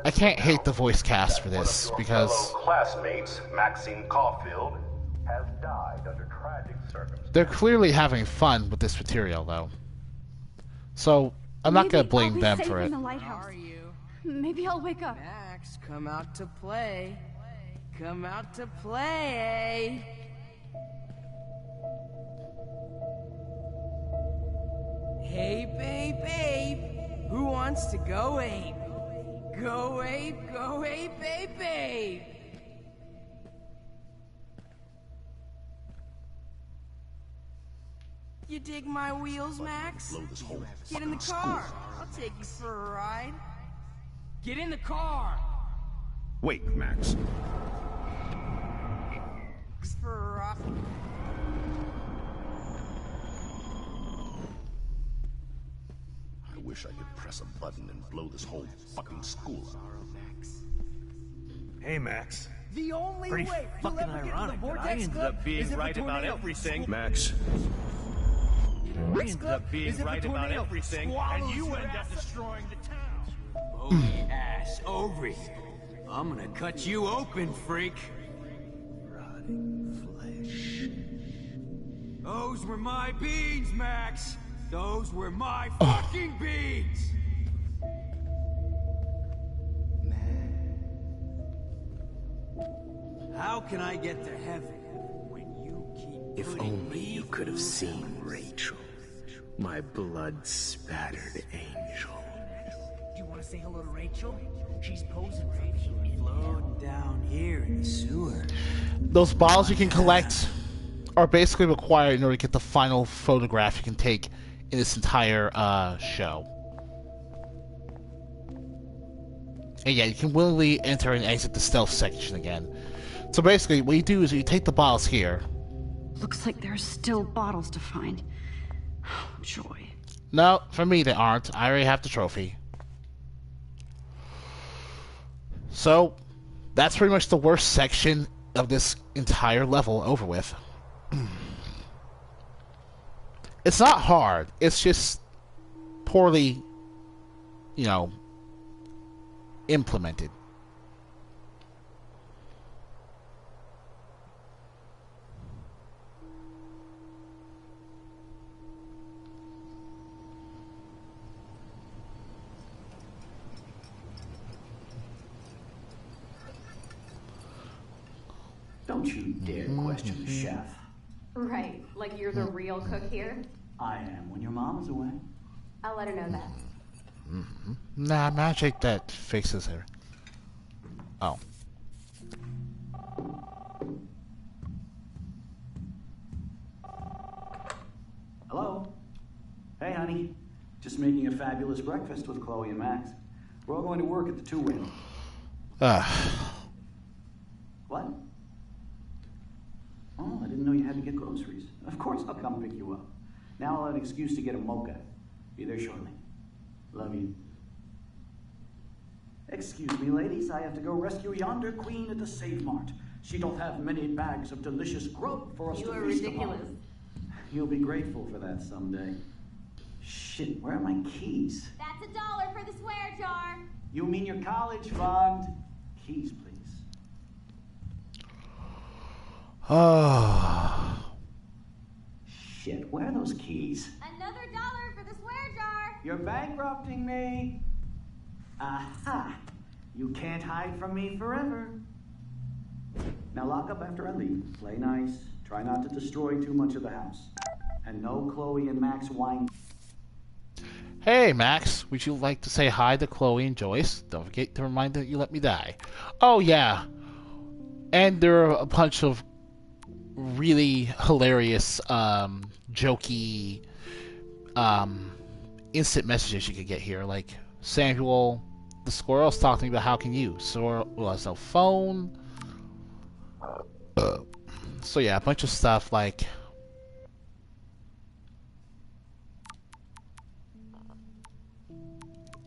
I can't hate the voice cast for this because Fellow classmates, Maxine Caulfield, has died under tragic circumstances. they're clearly having fun with this material, though. So I'm not gonna blame them for it. How are you? Maybe I'll wake up. Max, come out to play. Come out to play. Hey, babe, babe. Who wants to go ape? Go ape, babe, babe. You dig my wheels, Max? Get in the car. I'll take you for a ride. Get in the car. Wait, Max. For a ride. I wish I could press a button and blow this whole fucking school up. Hey, Max. The only Pretty way fucking you'll ever ironic get to the that I Vortex ended Club up being is if right a about tornado everything. Max. You ended up being right about everything, and you end up destroying the town. Oh, ass over here. I'm gonna cut you open, freak. Rotting flesh. Those were my beans, Max. Those were my fucking beans. How can I get to heaven when you keep If only you could have seen Rachel, my blood-spattered angel. Do you want to say hello to Rachel? She's posing for me. floating down here in the sewer? Those bottles you can collect are basically required in order to get the final photograph you can take in this entire show. And yeah, you can willingly enter and exit the stealth section again. So basically, what you do is you take the bottles here. Looks like there's still bottles to find. Oh, joy. No, for me they aren't. I already have the trophy. So, that's pretty much the worst section of this entire level over with. It's not hard. It's just poorly, you know, implemented. Don't you dare question the chef. Right, like you're the real cook here? I am when your mom is away. I'll let her know that. Nah, magic that fixes her. Oh. Hello? Hey, honey. Just making a fabulous breakfast with Chloe and Max. We're all going to work at the two-wheel. What? Oh, I didn't know you had to get groceries. Of course I'll come pick you up. Now I'll have an excuse to get a mocha. Be there shortly. Love you. Excuse me, ladies. I have to go rescue yonder queen at the Save Mart. She don't have many bags of delicious grub for us to feast upon. You are ridiculous. You'll be grateful for that someday. Shit, where are my keys? That's $1 for the swear jar. You mean your college fund? Keys, please. Oh. Shit, where are those keys? Another $1 for the swear jar. You're bankrupting me. Aha. You can't hide from me forever. Now lock up after I leave. Play nice. Try not to destroy too much of the house. And no Chloe and Max wine. Hey, Max. Would you like to say hi to Chloe and Joyce? Don't forget to remind them that you let me die. Oh, yeah. And there are a bunch of really hilarious, jokey, instant messages you could get here. Like, Samuel the squirrel's talking about how can you? Squirrel has no phone. So yeah, a bunch of stuff like...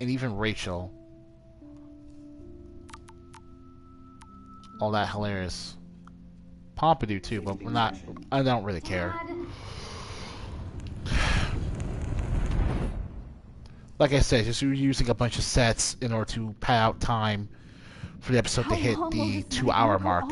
And even Rachel. All that hilarious. Pompidou too, but we're not... I don't really care. Like I said, just using a bunch of sets in order to pad out time for the episode to hit the 2-hour mark.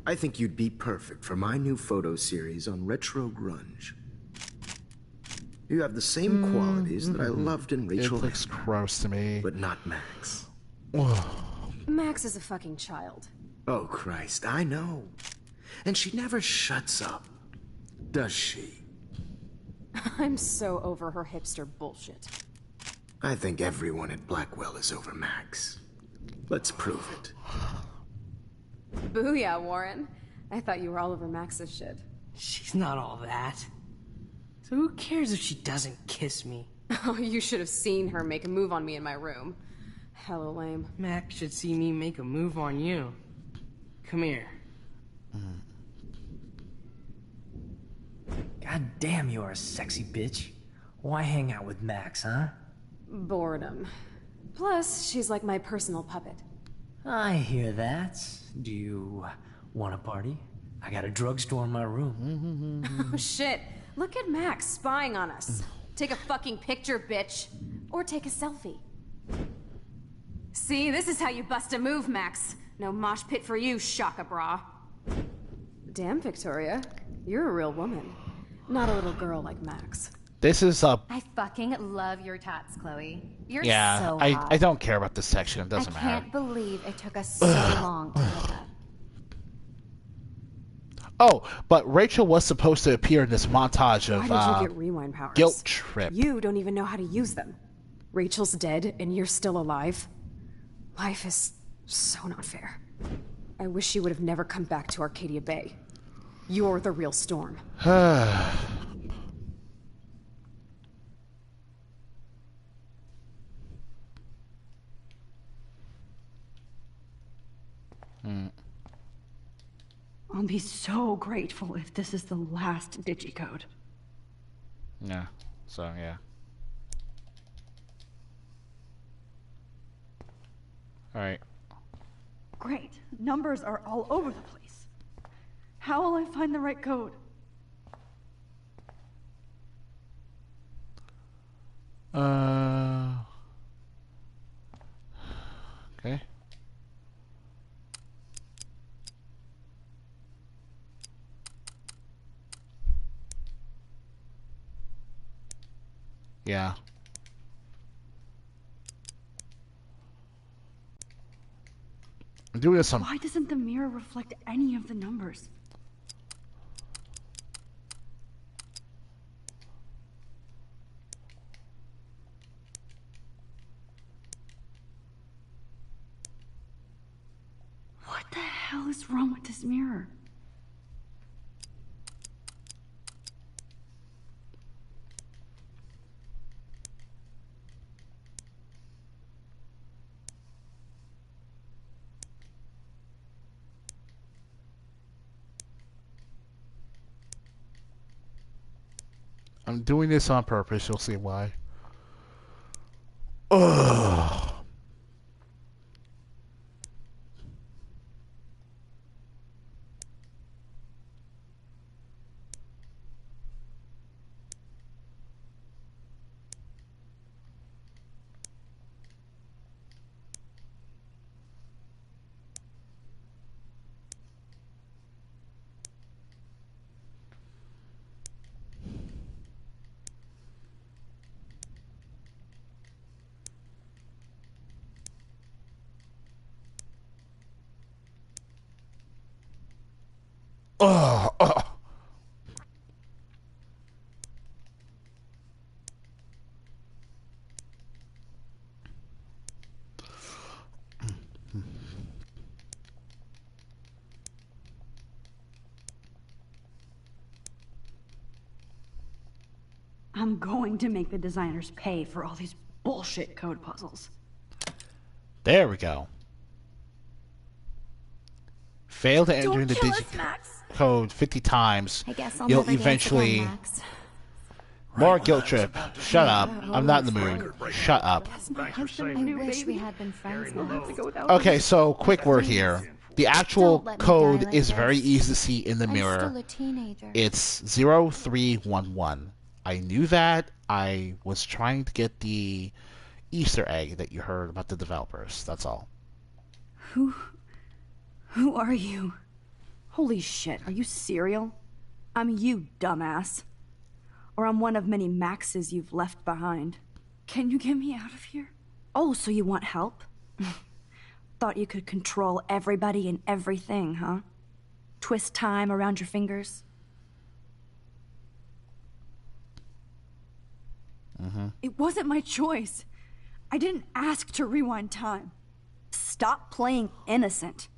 I think you'd be perfect for my new photo series on retro grunge. You have the same qualities that I loved in Rachel. It looks gross to me. But not Max. Max is a fucking child. Oh, Christ, I know. And she never shuts up, does she? I'm so over her hipster bullshit. I think everyone at Blackwell is over Max. Let's prove it. Booyah, Warren. I thought you were all over Max's shit. She's not all that. So who cares if she doesn't kiss me? Oh, you should have seen her make a move on me in my room. Hella lame. Max should see me make a move on you. Come here. God damn, you're a sexy bitch. Why hang out with Max, huh? Boredom. Plus, she's like my personal puppet. I hear that. Do you want a party? I got a drugstore in my room. Oh shit. Look at Max spying on us. Take a fucking picture, bitch. Or take a selfie. See, this is how you bust a move, Max. No mosh pit for you, Shaka Bra. Damn, Victoria. You're a real woman. Not a little girl like Max. This is a... I fucking love your tats, Chloe. You're so I hot. I don't care about this section. It doesn't I matter. can't believe it took us so long to look up. Oh, but Rachel was supposed to appear in this montage of Why did you get rewind powers? Guilt Trip. You don't even know how to use them. Rachel's dead and you're still alive. Life is so not fair. I wish you would have never come back to Arcadia Bay. You're the real Storm. I'll be so grateful if this is the last digicode. Yeah, so yeah. Alright. Great. Numbers are all over the place. How will I find the right code? Okay. Yeah. I'm doing this on... Why doesn't the mirror reflect any of the numbers? What the hell is wrong with this mirror? I'm doing this on purpose, you'll see why. Ugh. I'm going to make the designers pay for all these bullshit code puzzles. There we go. Fail to enter the digit code 50 times. I guess I'll You'll never dance eventually... again, Max. More guilt trip. Shut up. I'm not in the mood. Shut up. I wish we had been friends, Max. Okay, so quick word here. The actual code is very easy to see in the mirror. I'm still a teenager. It's 0311. I knew that. I was trying to get the Easter egg that you heard about the developers. That's all. Who are you? Holy shit, are you serial? I'm you, dumbass. Or I'm one of many Maxes you've left behind. Can you get me out of here? Oh, so you want help? Thought you could control everybody and everything, huh? Twist time around your fingers? It wasn't my choice. I didn't ask to rewind time. Stop playing innocent.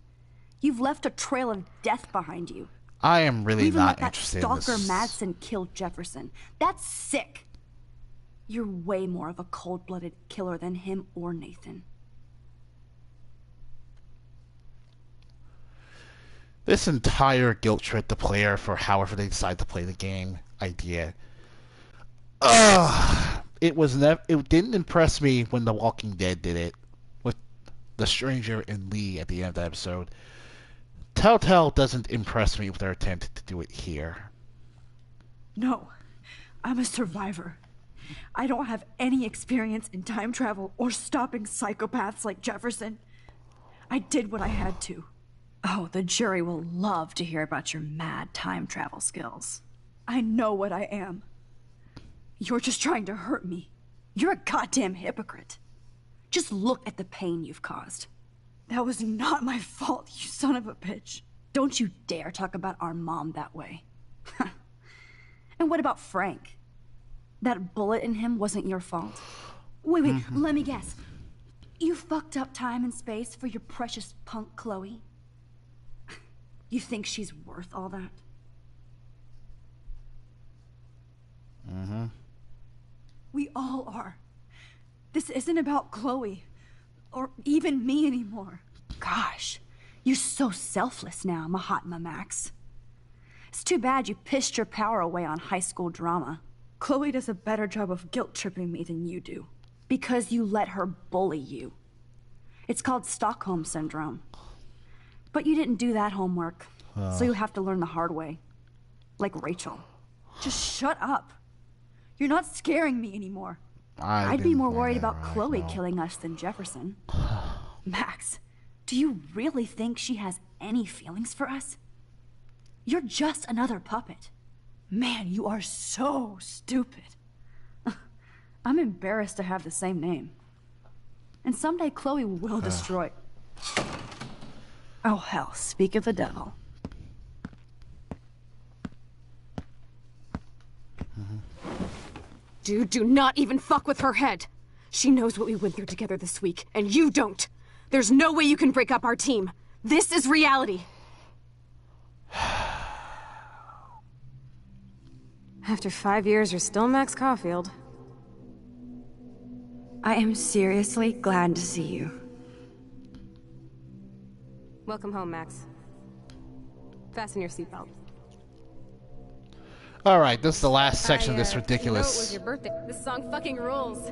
You've left a trail of death behind you. I am really Even not let interested that in stalker this. Madsen killed Jefferson. That's sick. You're way more of a cold-blooded killer than him or Nathan. This entire guilt trip the player for however they decide to play the game idea. It didn't impress me when The Walking Dead did it with the stranger and Lee at the end of the episode. Telltale doesn't impress me with their attempt to do it here. No, I'm a survivor. I don't have any experience in time travel or stopping psychopaths like Jefferson. I did what I had to. Oh, the jury will love to hear about your mad time travel skills. I know what I am. You're just trying to hurt me. You're a goddamn hypocrite. Just look at the pain you've caused. That was not my fault, you son of a bitch. Don't you dare talk about our mom that way. And what about Frank? That bullet in him wasn't your fault. Wait, let me guess. You fucked up time and space for your precious punk Chloe? You think she's worth all that? Mm-hmm. We all are. This isn't about Chloe. Or even me anymore. Gosh, you're so selfless now, Mahatma Max. It's too bad you pissed your power away on high school drama. Chloe does a better job of guilt-tripping me than you do. Because you let her bully you. It's called Stockholm Syndrome. But you didn't do that homework, so you have to learn the hard way. Like Rachel. Just shut up. You're not scaring me anymore. I'd be more worried about Chloe killing us than Jefferson. Max, do you really think she has any feelings for us? You're just another puppet. Man, you are so stupid. I'm embarrassed to have the same name. And someday Chloe will destroy... Oh hell, speak of the devil. Dude, do not even fuck with her head. She knows what we went through together this week, and you don't. There's no way you can break up our team. This is reality. After 5 years, you're still Max Caulfield. I am seriously glad to see you. Welcome home, Max. Fasten your seatbelt. Alright, this is the last section of this ridiculous... You know it was your birthday. This song fucking rules.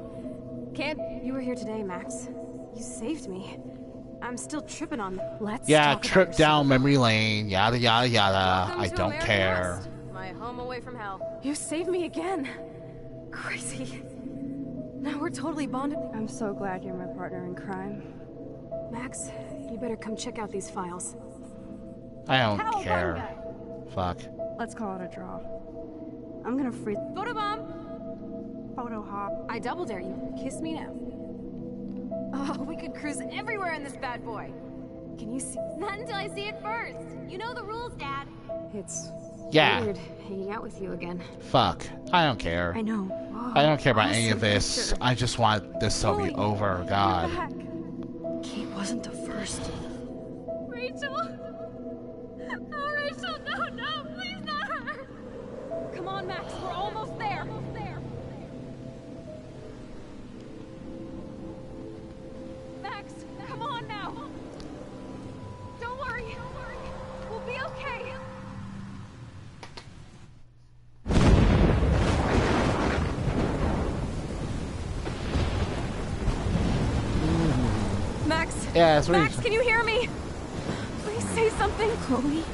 You were here today, Max. You saved me. I'm still tripping on... Let's talk trip about down memory lane, yada yada yada. I don't American care. West, my home away from hell. You saved me again. Crazy. Now we're totally bonded. I'm so glad you're my partner in crime. Max, you better come check out these files. I don't care. Fuck. Let's call it a draw. I'm gonna freeze. Photobomb! Photo hop. I double dare you. Kiss me now. Oh, we could cruise everywhere in this bad boy. Can you see? Not until I see it first. You know the rules, Dad. It's weird hanging out with you again. Fuck. I don't care. I know. I don't care about any of this. I just want this to be over. God. Kate wasn't the first. Rachel? Oh, Rachel, no, please not her. Come on, Max, we're almost there. Max, come on now. Don't worry. We'll be okay. Max. Yeah, it's Max, can you hear me? Please say something. Chloe?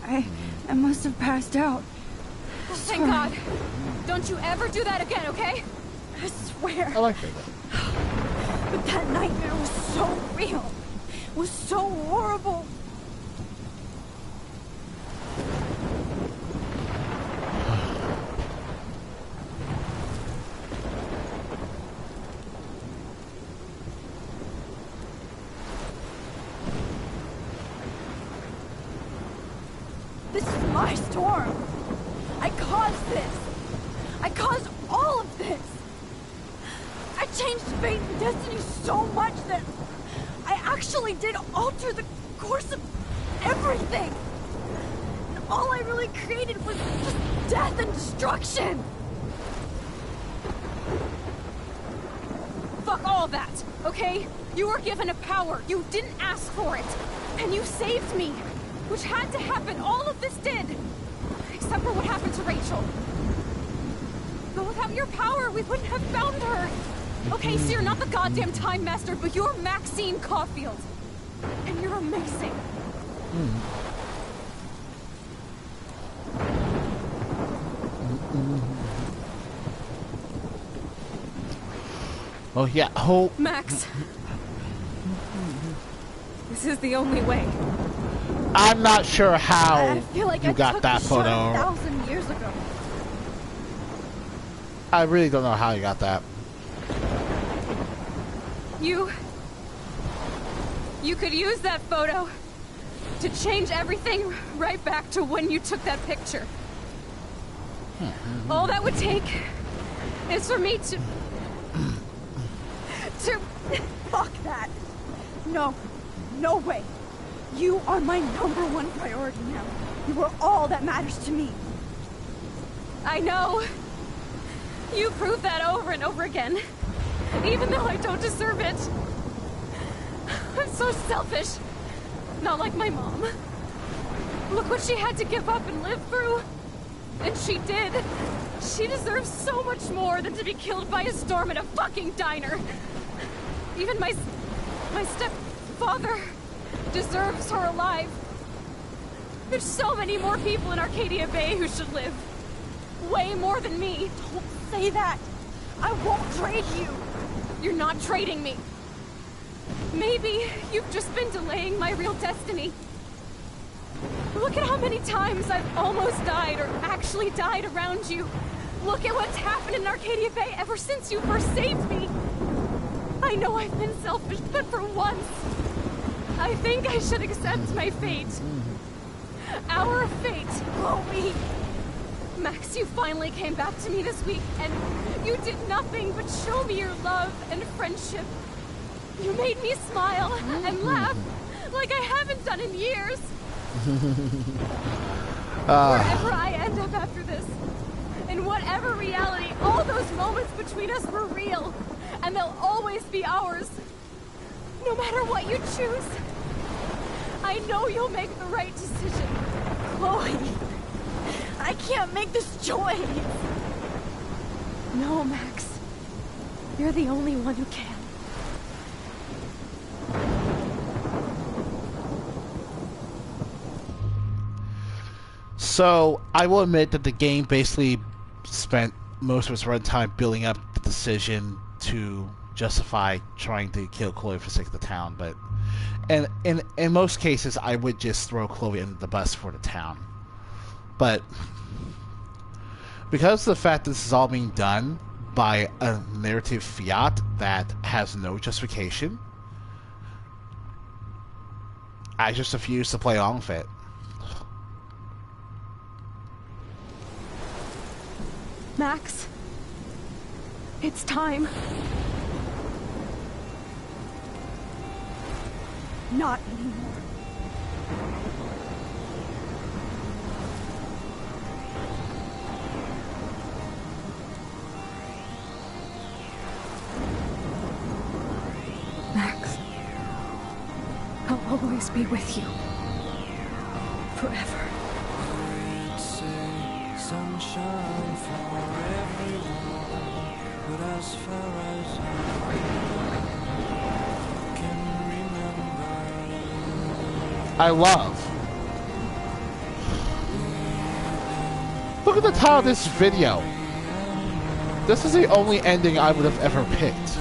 I must have passed out. Thank God. Don't you ever do that again, okay? I swear. I like it. But that nightmare was so real. Was so horrible. This is my storm. I caused this. I caused all of this. I changed fate and destiny so much that I actually did alter the course of everything. And all I really created was just death and destruction. Fuck all that, okay? You were given a power. You didn't ask for it. And you saved me. Which had to happen. All of this did. Except for what happened to Rachel. But without your power, we wouldn't have found her. Okay, so you're not the goddamn Time Master, but you're Maxine Caulfield. And you're amazing. Oh yeah, hope. Max. This is the only way. I'm not sure how I feel like you I got took that the shot photo. 1,000 years ago. I really don't know how you got that. You could use that photo to change everything right back to when you took that picture. All that would take is for me to... Fuck that. No. No way. You are my #1 priority now. You are all that matters to me. I know. You prove that over and over again. Even though I don't deserve it. I'm so selfish. Not like my mom. Look what she had to give up and live through. And she did. She deserves so much more than to be killed by a storm in a fucking diner. Even my stepfather deserves her alive. There's so many more people in Arcadia Bay who should live. Way more than me. Don't say that. I won't trade you. You're not trading me. Maybe you've just been delaying my real destiny. Look at how many times I've almost died or actually died around you. Look at what's happened in Arcadia Bay ever since you first saved me. I know I've been selfish, but for once, I think I should accept my fate. Our fate, Chloe. Max, you finally came back to me this week, and you did nothing but show me your love and friendship. You made me smile and laugh like I haven't done in years. Wherever I end up after this, in whatever reality, all those moments between us were real, and they'll always be ours. No matter what you choose, I know you'll make the right decision. Chloe, I can't make this choice. No, Max. You're the only one who can. So, I will admit that the game basically spent most of its runtime building up the decision to justify trying to kill Chloe for the sake of the town, but in most cases, I would just throw Chloe under the bus for the town. But because of the fact that this is all being done by a narrative fiat that has no justification, I just refuse to play along with it. Max, it's time. Not anymore. Max, I'll always be with you. Forever. Sunshine for everyone, but as far as I can remember, I love. Look at the title of this video. This is the only ending I would have ever picked.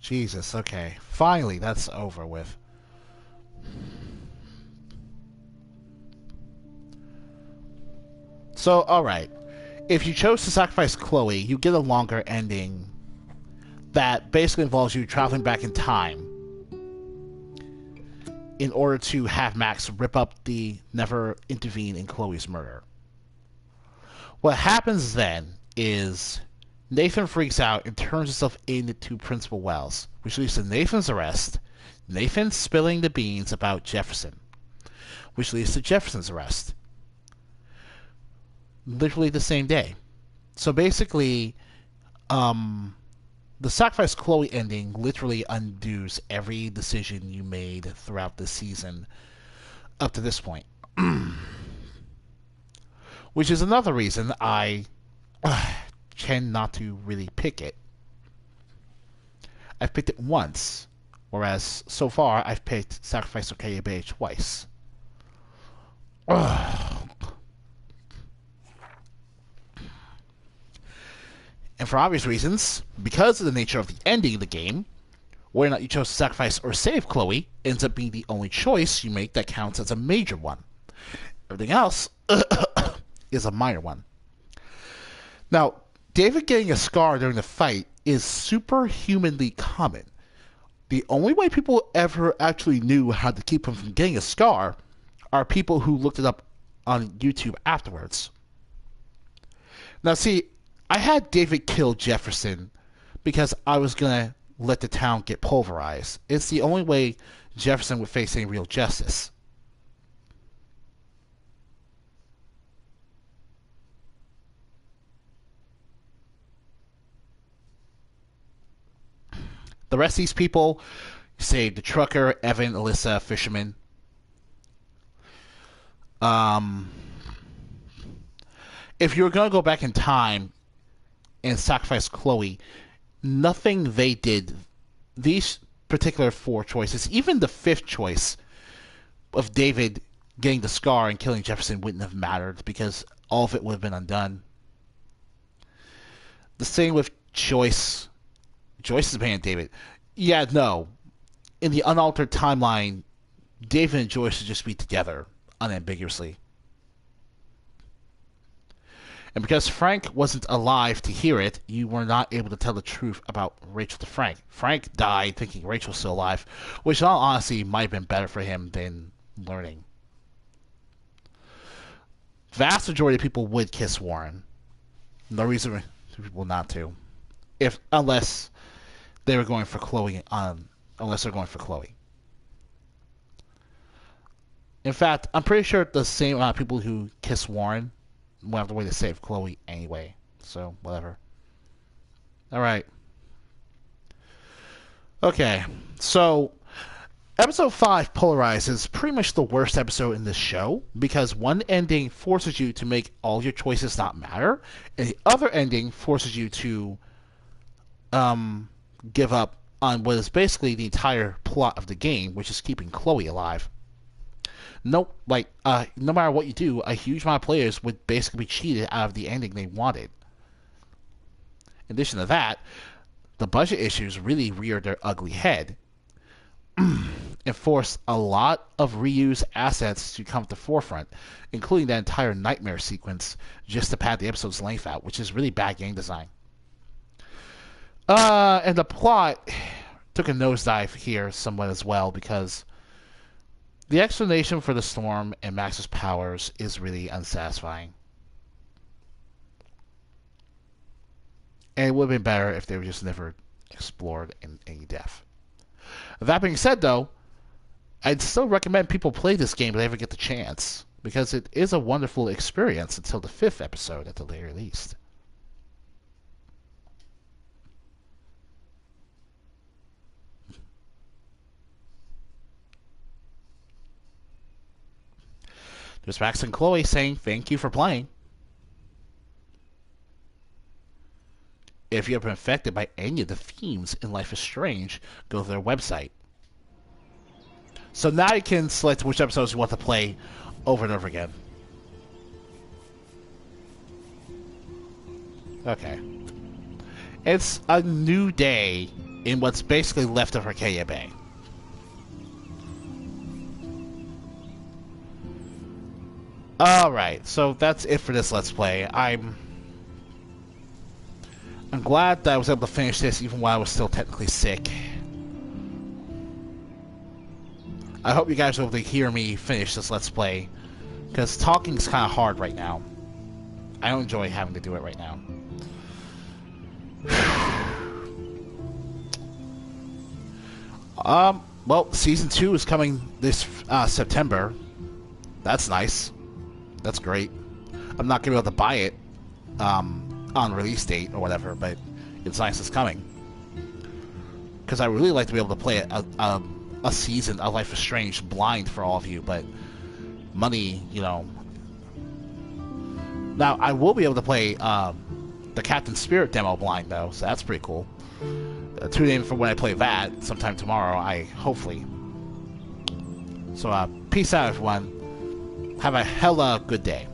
Jesus, okay. Finally, that's over with. So, alright. If you chose to sacrifice Chloe, you get a longer ending that basically involves you traveling back in time in order to have Max rip up the never intervene in Chloe's murder. What happens then is Nathan freaks out and turns himself into Principal Wells, which leads to Nathan's arrest, Nathan spilling the beans about Jefferson, which leads to Jefferson's arrest. Literally the same day. So basically, the Sacrifice Chloe ending literally undoes every decision you made throughout the season up to this point. Which is another reason I tend not to really pick it. I've picked it once, whereas so far I've picked Sacrifice Arcadia Bay twice. And for obvious reasons, because of the nature of the ending of the game, whether or not you chose to sacrifice or save Chloe ends up being the only choice you make that counts as a major one. Everything else is a minor one. Now, David getting a scar during the fight is superhumanly common. The only way people ever actually knew how to keep him from getting a scar are people who looked it up on YouTube afterwards. Now, see, I had David kill Jefferson because I was going to let the town get pulverized. It's the only way Jefferson would face any real justice. The rest of these people, say the trucker, Evan, Alyssa, fisherman. If you're going to go back in time and sacrifice Chloe, nothing they did, these particular four choices, even the fifth choice of David getting the scar and killing Jefferson wouldn't have mattered because all of it would have been undone. The same with Joyce's opinion of David. Yeah, no. In the unaltered timeline, David and Joyce should just be together, unambiguously. And because Frank wasn't alive to hear it, you were not able to tell the truth about Rachel to Frank. Frank died thinking Rachel was still alive, which in all honesty might have been better for him than learning. Vast majority of people would kiss Warren. No reason for people not to. Unless they were going for Chloe, unless they're going for Chloe. In fact, I'm pretty sure the same amount of people who kiss Warren will have the way to save Chloe anyway. So, whatever. Alright. Okay, so Episode 5, Polarized, is pretty much the worst episode in this show because one ending forces you to make all your choices not matter, and the other ending forces you to give up on what is basically the entire plot of the game, which is keeping Chloe alive. No matter what you do, a huge amount of players would basically be cheated out of the ending they wanted. In addition to that, the budget issues really reared their ugly head and forced a lot of reused assets to come to the forefront, including that entire nightmare sequence, just to pad the episode's length out, which is really bad game design. And the plot took a nosedive here somewhat as well, because the explanation for the storm and Max's powers is really unsatisfying. And it would have been better if they were just never explored in any depth. That being said, though, I'd still recommend people play this game if they ever get the chance, because it is a wonderful experience until the 5th episode at the very least. There's Max and Chloe saying thank you for playing. If you have been affected by any of the themes in Life is Strange, go to their website. So now you can select which episodes you want to play over and over again. Okay. It's a new day in what's basically left of Arcadia Bay. Alright, so that's it for this Let's Play. I'm glad that I was able to finish this even while I was still technically sick. I hope you guys will be able to hear me finish this Let's Play, because talking's kind of hard right now. I don't enjoy having to do it right now. Well, Season 2 is coming this September. That's nice. That's great. I'm not going to be able to buy it on release date or whatever, but it's nice it's coming. Because I really like to be able to play a season of Life is Strange blind for all of you, but money, you know. Now, I will be able to play the Captain Spirit demo blind, though, so that's pretty cool. Tune in for when I play that sometime tomorrow, hopefully. So, peace out, everyone. Have a hella good day.